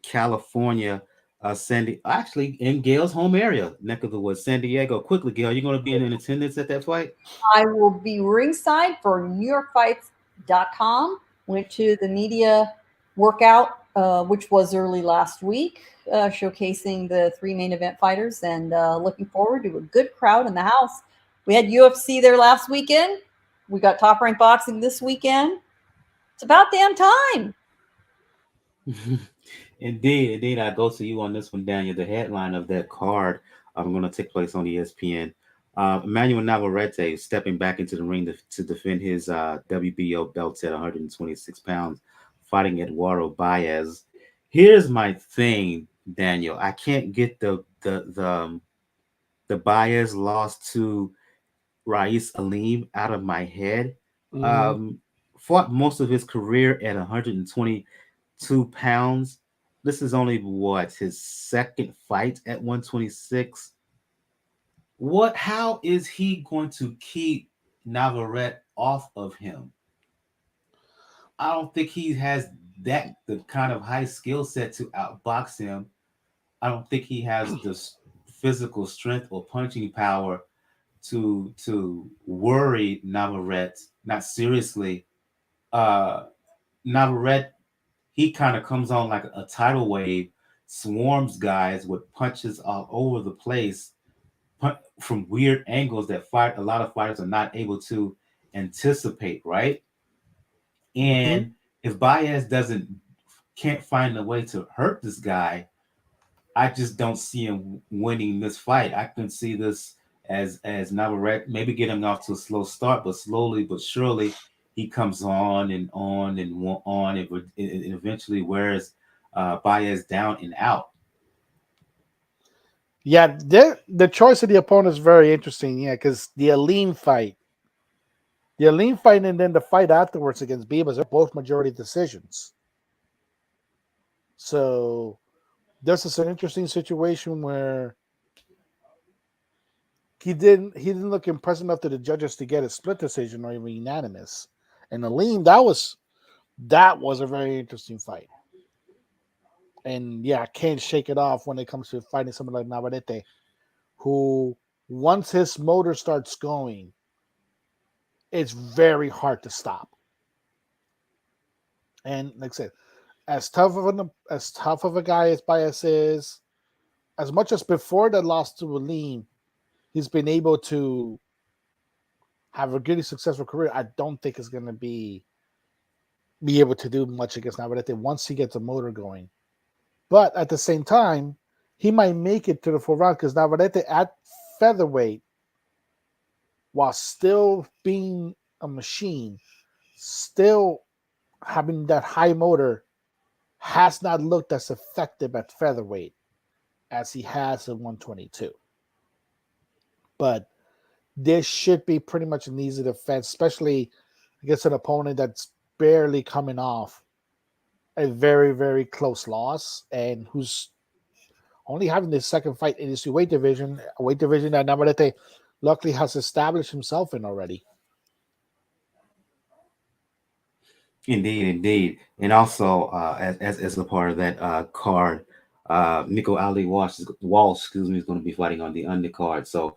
S1: California, actually in Gail's home area, neck of the woods, San Diego. Quickly, Gail, you're going to be in attendance at that fight?
S2: I will be ringside for NewYorkFights.com. Went to the media workout, which was early last week, showcasing the three main event fighters, and looking forward to a good crowd in the house. We had UFC there last weekend. We got Top Rank Boxing this weekend. It's about damn time.
S1: Indeed. I go to you on this one, Daniel. The headline of that card going to take place on ESPN. Emmanuel Navarette stepping back into the ring to defend his WBO belt at 126 pounds, fighting Eduardo Baez. Here's my thing, Daniel. I can't get the Baez loss to Rais Alim out of my head. Fought most of his career at 122 pounds. This is only his second fight at 126. How is he going to keep Navarette off of him? I don't think he has the kind of high skill set to outbox him. I don't think he has the physical strength or punching power to worry Navarette, not seriously. Navarette, he kind of comes on like a tidal wave, swarms guys with punches all over the place from weird angles that a lot of fighters are not able to anticipate, right? And if Baez can't find a way to hurt this guy, I just don't see him winning this fight. I can see this as Navarette maybe getting off to a slow start, but slowly but surely he comes on and on and on, and eventually wears Baez down and out.
S3: Yeah, the choice of the opponent is very interesting. Yeah, because the Alim fight, and then the fight afterwards against Bibas are both majority decisions. So this is an interesting situation where he didn't look impressive enough to the judges to get a split decision or even unanimous. And Aleem, that was a very interesting fight. And yeah, I can't shake it off when it comes to fighting someone like Navarette, who once his motor starts going, it's very hard to stop. And like I said, as tough of a guy as Baez is, as much as before the loss to Aleem, he's been able to have a really successful career. I don't think it's going to be able to do much against Navarrete once he gets a motor going. But at the same time, he might make it to the 4th round because Navarrete at featherweight, while still being a machine, still having that high motor, has not looked as effective at featherweight as he has in 122. But this should be pretty much an easy defense, especially against an opponent that's barely coming off a very, very close loss and who's only having his second fight in his weight division, a weight division that Navarrete luckily has established himself in already.
S1: Indeed. And also, as a part of that card, Nico Ali Walsh, is going to be fighting on the undercard. So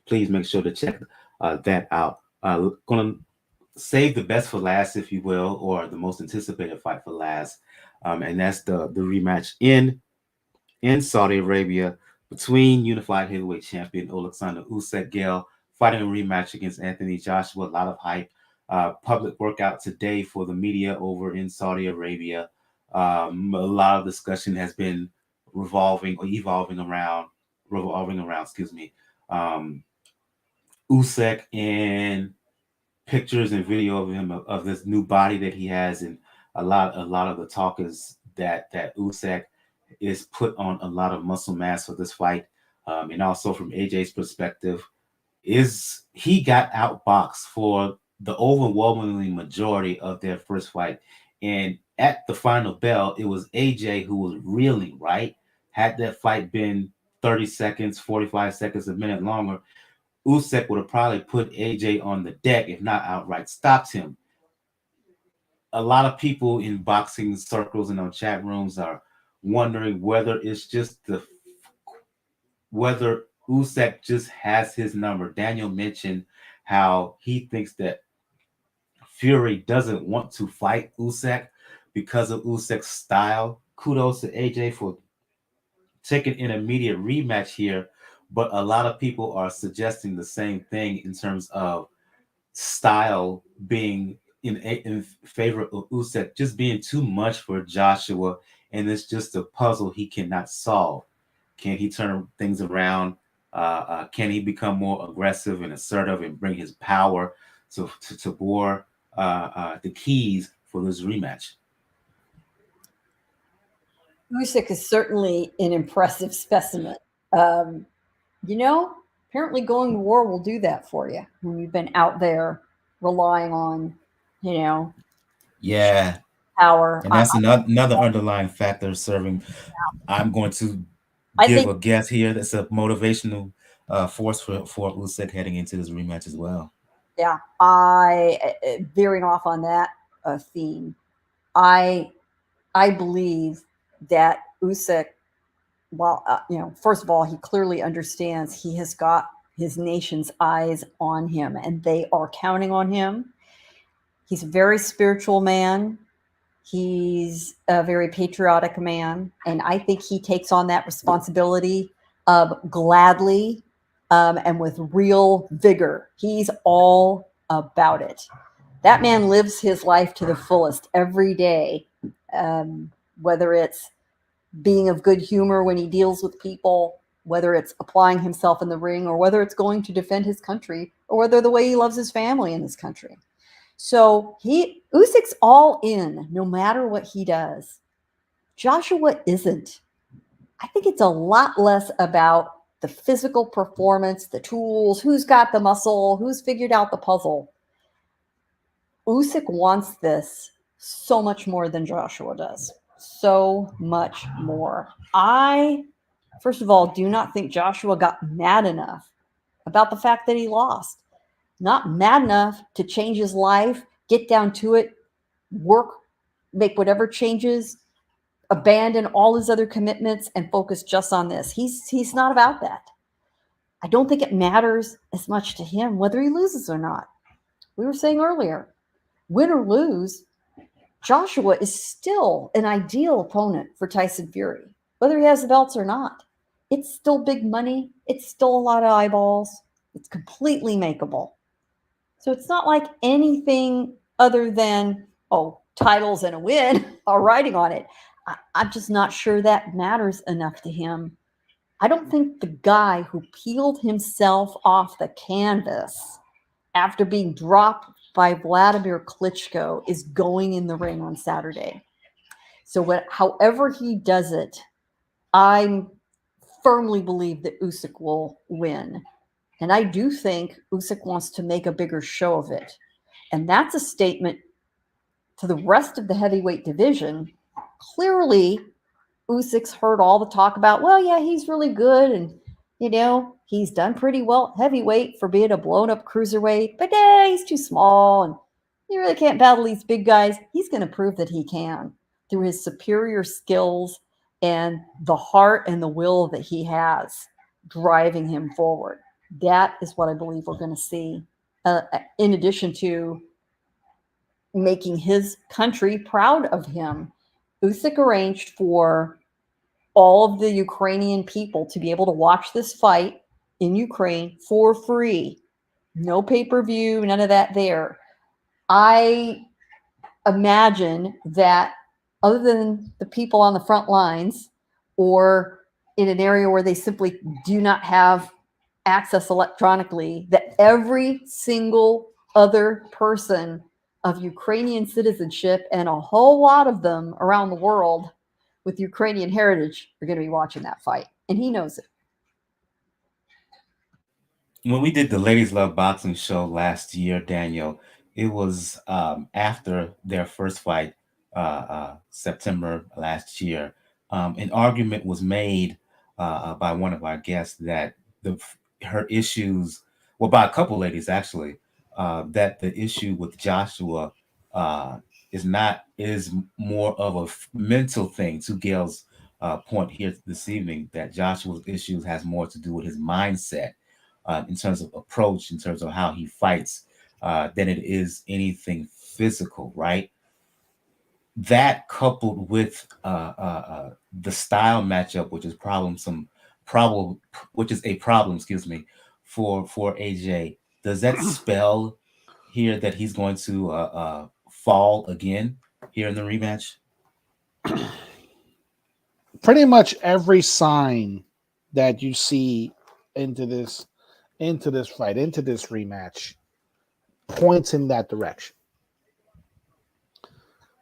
S1: please make sure to check that out. Going to save the best for last, if you will, or the most anticipated fight for last, and that's the rematch in Saudi Arabia between unified heavyweight champion Oleksandr Usyk fighting a rematch against Anthony Joshua. A lot of hype. Public workout today for the media over in Saudi Arabia. A lot of discussion has been revolving around, Usyk and pictures and video of him of this new body that he has, and a lot of the talk is that Usyk is put on a lot of muscle mass for this fight, and also from AJ's perspective, is he got outboxed for the overwhelming majority of their first fight, and at the final bell, it was AJ who was reeling. Right, had that fight been 30 seconds, 45 seconds, a minute longer, Usyk would have probably put AJ on the deck, if not outright stopped him. A lot of people in boxing circles and on chat rooms are wondering whether it's just whether Usyk just has his number. Daniel mentioned how he thinks that Fury doesn't want to fight Usyk because of Usyk's style. Kudos to AJ for taking an immediate rematch here, but a lot of people are suggesting the same thing in terms of style being in favor of Usyk, just being too much for Joshua, and it's just a puzzle he cannot solve. Can he turn things around? Can he become more aggressive and assertive and bring his power to bore the keys for this rematch?
S2: Usyk is certainly an impressive specimen. Apparently going to war will do that for you when you've been out there relying on,
S1: Yeah,
S2: power.
S1: and that's another underlying factor serving. I'm going to give a guess here. That's a motivational force for Usyk heading into this rematch as well.
S2: Yeah, I veering off on that theme. I believe that Usyk, well, first of all, he clearly understands he has got his nation's eyes on him, and they are counting on him. He's a very spiritual man. He's a very patriotic man, and I think he takes on that responsibility gladly and with real vigor. He's all about it. That man lives his life to the fullest every day, whether it's being of good humor when he deals with people, whether it's applying himself in the ring, or whether it's going to defend his country, or whether the way he loves his family in his country. So Usyk's all in, no matter what he does. Joshua isn't. I think it's a lot less about the physical performance, the tools, who's got the muscle, who's figured out the puzzle. Usyk wants this so much more than Joshua does. So much more. I First of all, do not think Joshua got mad enough about the fact that he lost. Not mad enough to change his life, get down to it, work, make whatever changes, abandon all his other commitments and focus just on this. He's not about that. I don't think it matters as much to him whether he loses or not. We were saying earlier, win or lose, Joshua is still an ideal opponent for Tyson Fury, whether he has the belts or not. It's still big money. It's still a lot of eyeballs. It's completely makeable. So it's not like anything other than, titles and a win are riding on it. I'm just not sure that matters enough to him. I don't think the guy who peeled himself off the canvas after being dropped by Vladimir Klitschko is going in the ring on Saturday. So however he does it, I firmly believe that Usyk will win. And I do think Usyk wants to make a bigger show of it. And that's a statement to the rest of the heavyweight division. Clearly, Usyk's heard all the talk about, well, yeah, he's really good. And, he's done pretty well heavyweight for being a blown-up cruiserweight. But he's too small. And you really can't battle these big guys. He's going to prove that he can through his superior skills and the heart and the will that he has driving him forward. That is what I believe we're going to see, in addition to making his country proud of him. Usyk arranged for all of the Ukrainian people to be able to watch this fight in Ukraine for free. No pay-per-view, none of that there. I imagine that other than the people on the front lines or in an area where they simply do not have access electronically, that every single other person of Ukrainian citizenship, and a whole lot of them around the world with Ukrainian heritage, are going to be watching that fight. And he knows it.
S1: When we did the Ladies Love Boxing show last year, Daniel, it was after their first fight, September last year. An argument was made by one of our guests that her issues, well, by a couple ladies actually, that the issue with Joshua is more of a mental thing. To Gail's point here this evening, that Joshua's issues has more to do with his mindset. In terms of approach, in terms of how he fights, than it is anything physical, right? That coupled with the style matchup, which is a problem, for AJ. Does that spell here that he's going to fall again here in the rematch?
S3: Pretty much every sign that you see into this fight, into this rematch, points in that direction.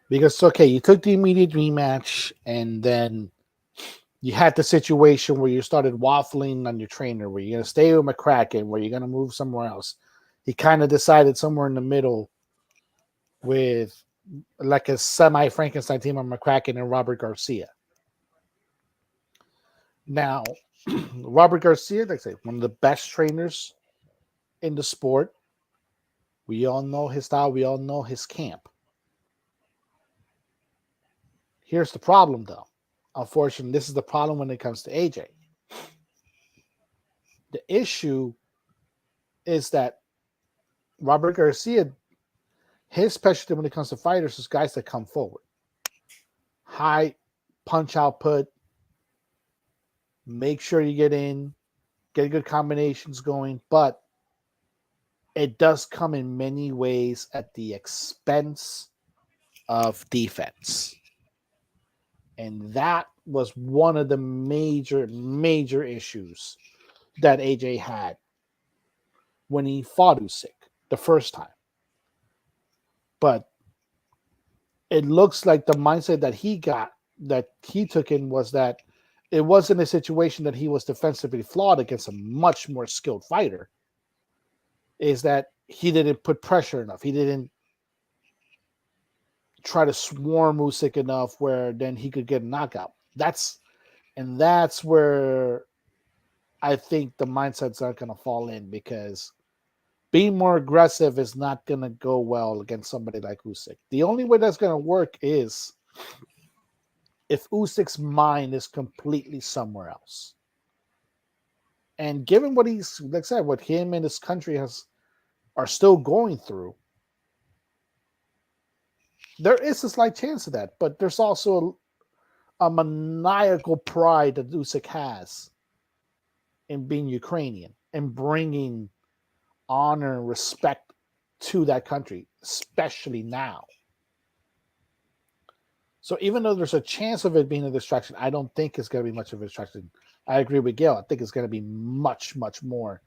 S3: Because, okay, you took the immediate rematch, and then you had the situation where you started waffling on your trainer, where you're going to stay with McCracken, where you're going to move somewhere else. He kind of decided somewhere in the middle with like a semi-Frankenstein team of McCracken and Robert Garcia. Now, Robert Garcia, like I say, one of the best trainers in the sport. We all know his style. We all know his camp. Here's the problem, though. Unfortunately, this is the problem when it comes to AJ. The issue is that Robert Garcia, his specialty when it comes to fighters is guys that come forward. High punch output. Make sure you get in. Get good combinations going. But it does come in many ways at the expense of defense. And that was one of the major issues that AJ had when he fought Usyk the first time. But it looks like the mindset that he took in was that it wasn't a situation that he was defensively flawed against a much more skilled fighter. Is that he didn't put pressure enough. He didn't try to swarm Usyk enough where then he could get a knockout. And that's where I think the mindsets are going to fall in, because being more aggressive is not going to go well against somebody like Usyk. The only way that's going to work is if Usyk's mind is completely somewhere else. And given what he's, like I said, what him and his country are still going through, there is a slight chance of that. But there's also a maniacal pride that Usyk has in being Ukrainian and bringing honor and respect to that country, especially now. So even though there's a chance of it being a distraction, I don't think it's going to be much of a distraction. I agree with Gail. I think it's going to be much, much more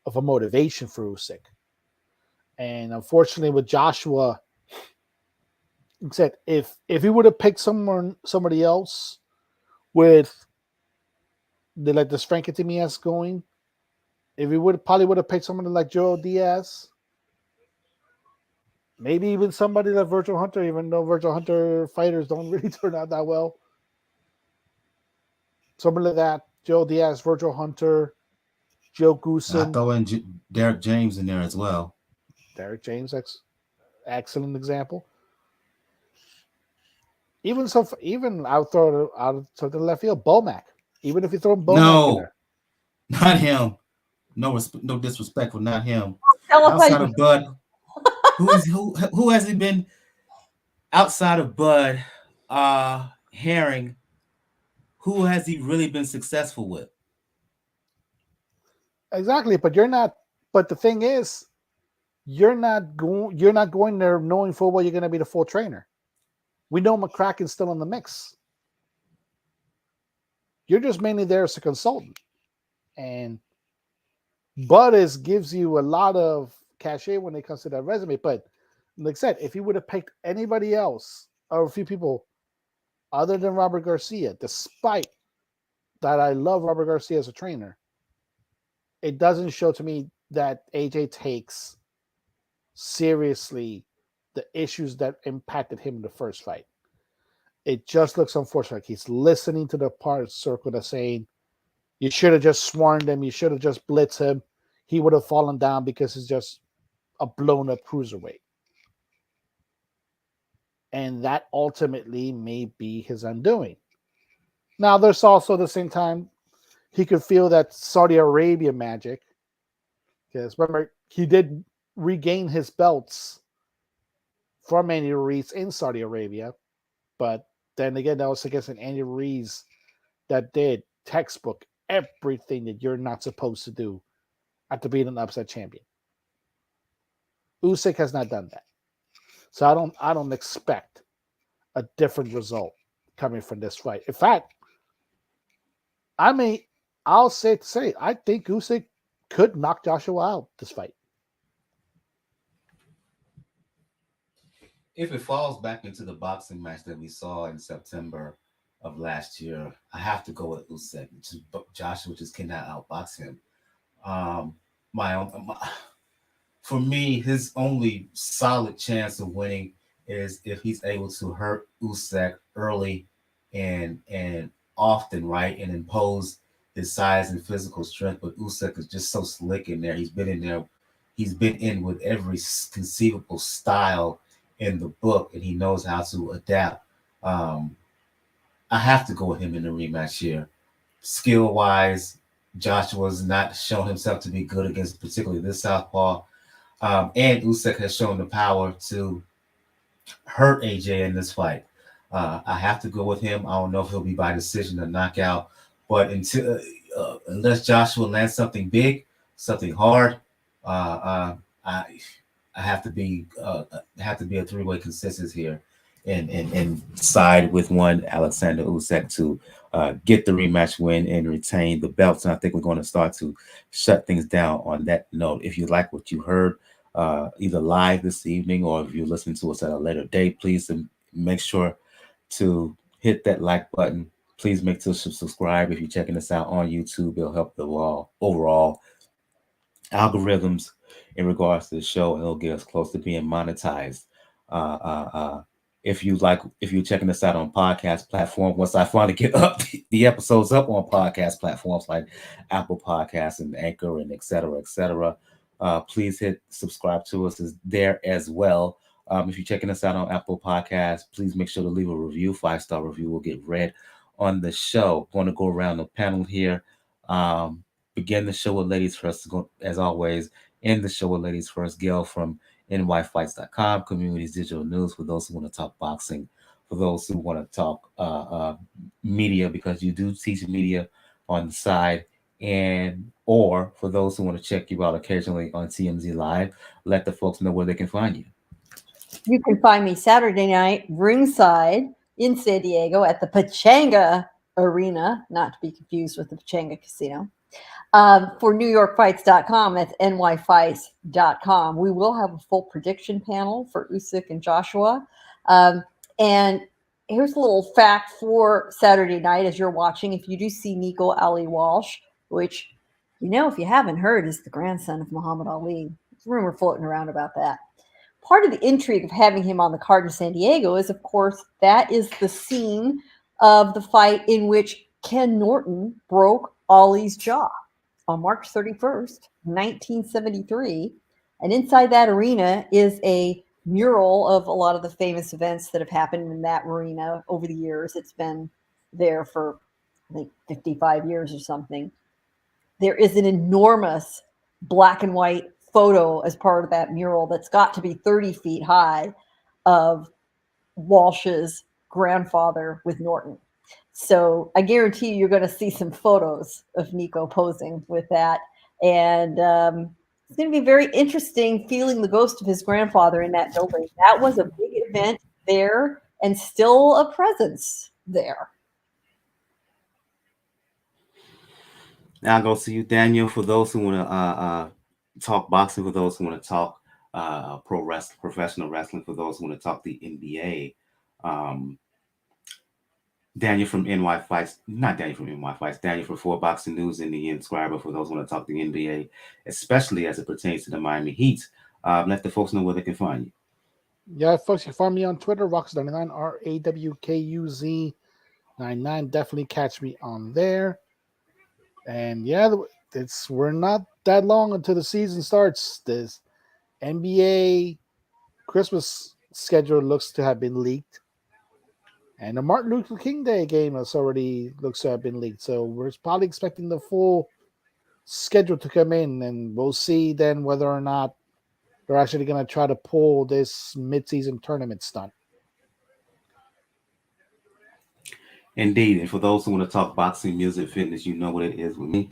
S3: of a motivation for Usyk. And unfortunately, with Joshua, said if he would have picked somebody else with this Frankie Timias going, if he probably would have picked somebody like Joe Diaz, maybe even somebody like Virgil Hunter, even though Virgil Hunter fighters don't really turn out that well. Somebody like that, Joe Diaz, Virgil Hunter, Joe Goosen.
S1: I throw in Derek James in there as well.
S3: Derek James, excellent example. Even I'll throw it out to the left field, Bomac. Even if you throw Bomac in there.
S1: Not him. No disrespectful, not him.
S2: Tell
S1: Outside of Bud, who has he been outside of Bud Herring? Who has he really been successful with?
S3: Exactly, but you're not. But the thing is, you're not going there knowing full well you're going to be the full trainer. We know McCracken's still in the mix. You're just mainly there as a consultant, and Bud gives you a lot of cachet when it comes to that resume. But like I said, if you would have picked anybody else or a few people other than Robert Garcia, despite that I love Robert Garcia as a trainer, it doesn't show to me that AJ takes seriously the issues that impacted him in the first fight. It just looks unfortunate. He's listening to the part circle that's saying, you should have just swarmed him. You should have just blitzed him. He would have fallen down because he's just a blown up cruiserweight. And that ultimately may be his undoing. Now, there's also at the same time, he could feel that Saudi Arabia magic. Because remember, he did regain his belts from Andy Ruiz in Saudi Arabia. But then again, that was against an Andy Ruiz that did textbook everything that you're not supposed to do after being an upset champion. Usyk has not done that. So I don't expect a different result coming from this fight. In fact, I'll say I think Usyk could knock Joshua out this fight.
S1: If it falls back into the boxing match that we saw in September of last year, I have to go with Usyk. Joshua just cannot outbox him. For me, his only solid chance of winning is if he's able to hurt Usyk early and often, right, and impose his size and physical strength. But Usyk is just so slick in there. He's been in there. He's been in with every conceivable style in the book, and he knows how to adapt. I have to go with him in the rematch here. Skill-wise, Joshua's not shown himself to be good against particularly this southpaw. And Usyk has shown the power to hurt AJ in this fight. I have to go with him. I don't know if he'll be by decision or knockout, but unless Joshua lands something big, something hard, I have to be a three-way consensus here, and side with one Alexander Usyk to get the rematch win and retain the belts. And I think we're going to start to shut things down on that note. If you like what you heard, either live this evening or if you're listening to us at a later date, please make sure to hit that like button. Please make sure to subscribe if you're checking us out on YouTube. It'll help the overall algorithms in regards to the show, and it'll get us close to being monetized if you're checking us out on podcast platform, once I finally get up the episodes up on podcast platforms like Apple Podcasts and Anchor and et cetera, please hit subscribe to us there as well. If you're checking us out on Apple Podcasts, please make sure to leave a review. 5-star review will get read on the show. Going to go around the panel here. Begin the show with ladies first, as always. End the show with ladies first. Gail from nyfights.com, Communities Digital News, for those who want to talk boxing, for those who want to talk media, because you do teach media on the side, and or for those who want to check you out occasionally on TMZ Live, let the folks know where they can find you.
S2: You can find me Saturday night ringside in San Diego at the Pachanga Arena, not to be confused with the Pachanga Casino. For NewYorkFights.com, that's nyfights.com. We will have a full prediction panel for Usyk and Joshua. And here's a little fact for Saturday night as you're watching. If you do see Nico Ali Walsh, which, if you haven't heard, is the grandson of Muhammad Ali. There's a rumor floating around about that. Part of the intrigue of having him on the card in San Diego is, of course, that is the scene of the fight in which Ken Norton broke Ali's jaw on March 31st, 1973. And inside that arena is a mural of a lot of the famous events that have happened in that arena over the years. It's been there for, I think, 55 years or something. There is an enormous black and white photo as part of that mural that's got to be 30 feet high of Walsh's grandfather with Norton. So I guarantee you're going to see some photos of Nico posing with that. And it's going to be very interesting feeling the ghost of his grandfather in that building. That was a big event there and still a presence there.
S1: Now I'll go see you, Daniel. For those who want to talk boxing, for those who want to talk professional wrestling, for those who want to talk the NBA, Daniel from NY Fights, not Daniel from NY Fights, Daniel from 4 Boxing News and the Inscriber, for those who want to talk the NBA, especially as it pertains to the Miami Heat. Let the folks know where they can find you.
S3: Yeah, folks, you can find me on Twitter, Rawkuz99, RAWKUZ99. Definitely catch me on there. And yeah, we're not that long until the season starts. This NBA Christmas schedule looks to have been leaked. And the Martin Luther King Day game looks to have been leaked. So we're probably expecting the full schedule to come in, and we'll see then whether or not they're actually going to try to pull this mid-season tournament stunt.
S1: Indeed. And for those who want to talk boxing, music, fitness, you know what it is with me.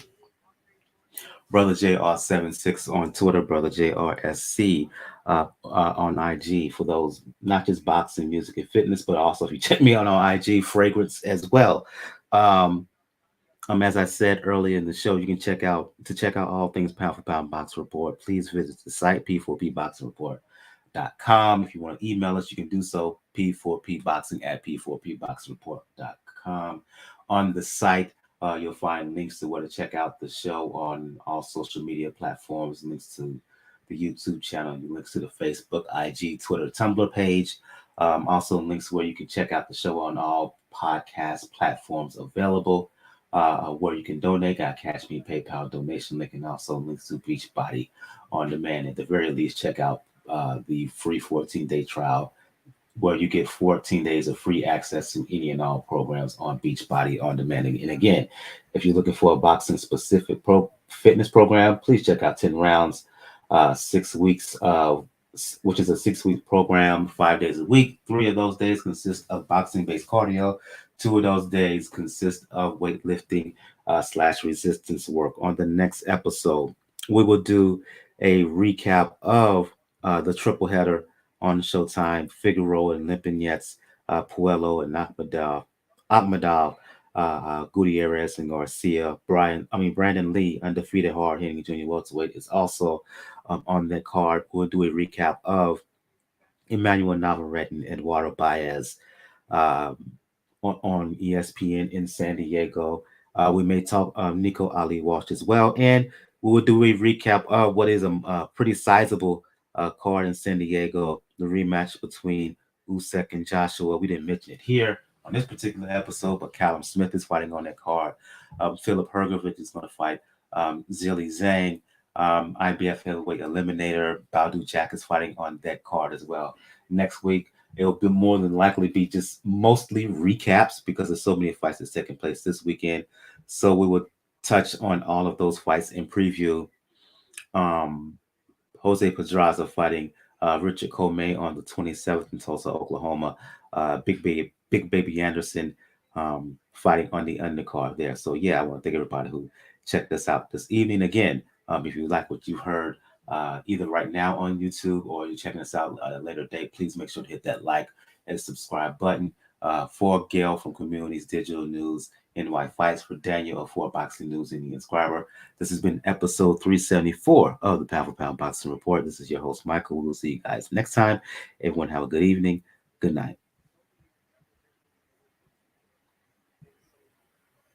S1: Brother JR76 on Twitter, Brother JRSC on IG, for those, not just boxing, music, and fitness, but also if you check me out on IG, fragrance as well. As I said earlier in the show, you can check out all things Pound for Pound Box Report. Please visit the site, p4pboxingreport.com. If you want to email us, you can do so, p4pboxing@p4pboxingreport.com. On the site, you'll find links to where to check out the show on all social media platforms, links to the YouTube channel, links to the Facebook, IG, Twitter, Tumblr page. Also links where you can check out the show on all podcast platforms available, where you can donate. Got Cash Me, PayPal donation link, and also links to Beachbody on demand. At the very least, check out the free 14-day trial, where you get 14 days of free access to any and all programs on Beachbody on demand. And again, if you're looking for a boxing specific fitness program, please check out 10 Rounds, 6 weeks, which is a 6-week program, 5 days a week. 3 of those days consist of boxing-based cardio. 2 of those days consist of weightlifting / resistance work. On the next episode, we will do a recap of the triple header on Showtime: Figueroa and Lipinets, Puello and Akhedov, Gutierrez and Garcia. Brandon Lee, undefeated hard-hitting junior welterweight, is also on that card. We'll do a recap of Emmanuel Navarette and Eduardo Baez on ESPN in San Diego. We may talk Nico Ali Walsh as well, and we will do a recap of what is a pretty sizable card in San Diego, the rematch between Usyk and Joshua. We didn't mention it here on this particular episode, but Callum Smith is fighting on that card. Philip Hrgovic is going to fight Zhilei Zhang. IBF heavyweight eliminator Bao Jack is fighting on that card as well. Next week, it'll be more than likely be just mostly recaps because there's so many fights that's taking place this weekend. So we would touch on all of those fights and preview Jose Pedraza fighting Richard Comey on the 27th in Tulsa, Oklahoma. Big Baby Anderson fighting on the undercard there. So yeah, I want to thank everybody who checked us out this evening. Again, if you like what you've heard, either right now on YouTube or you're checking us out at a later date, please make sure to hit that like and subscribe button. For Gail from Communities Digital News, NY Fights, for Daniel for Boxing News and the Inscriber. This has been episode 374 of the Pound for Pound Boxing Report. This is your host, Michael. We'll see you guys next time. Everyone have a good evening. Good night.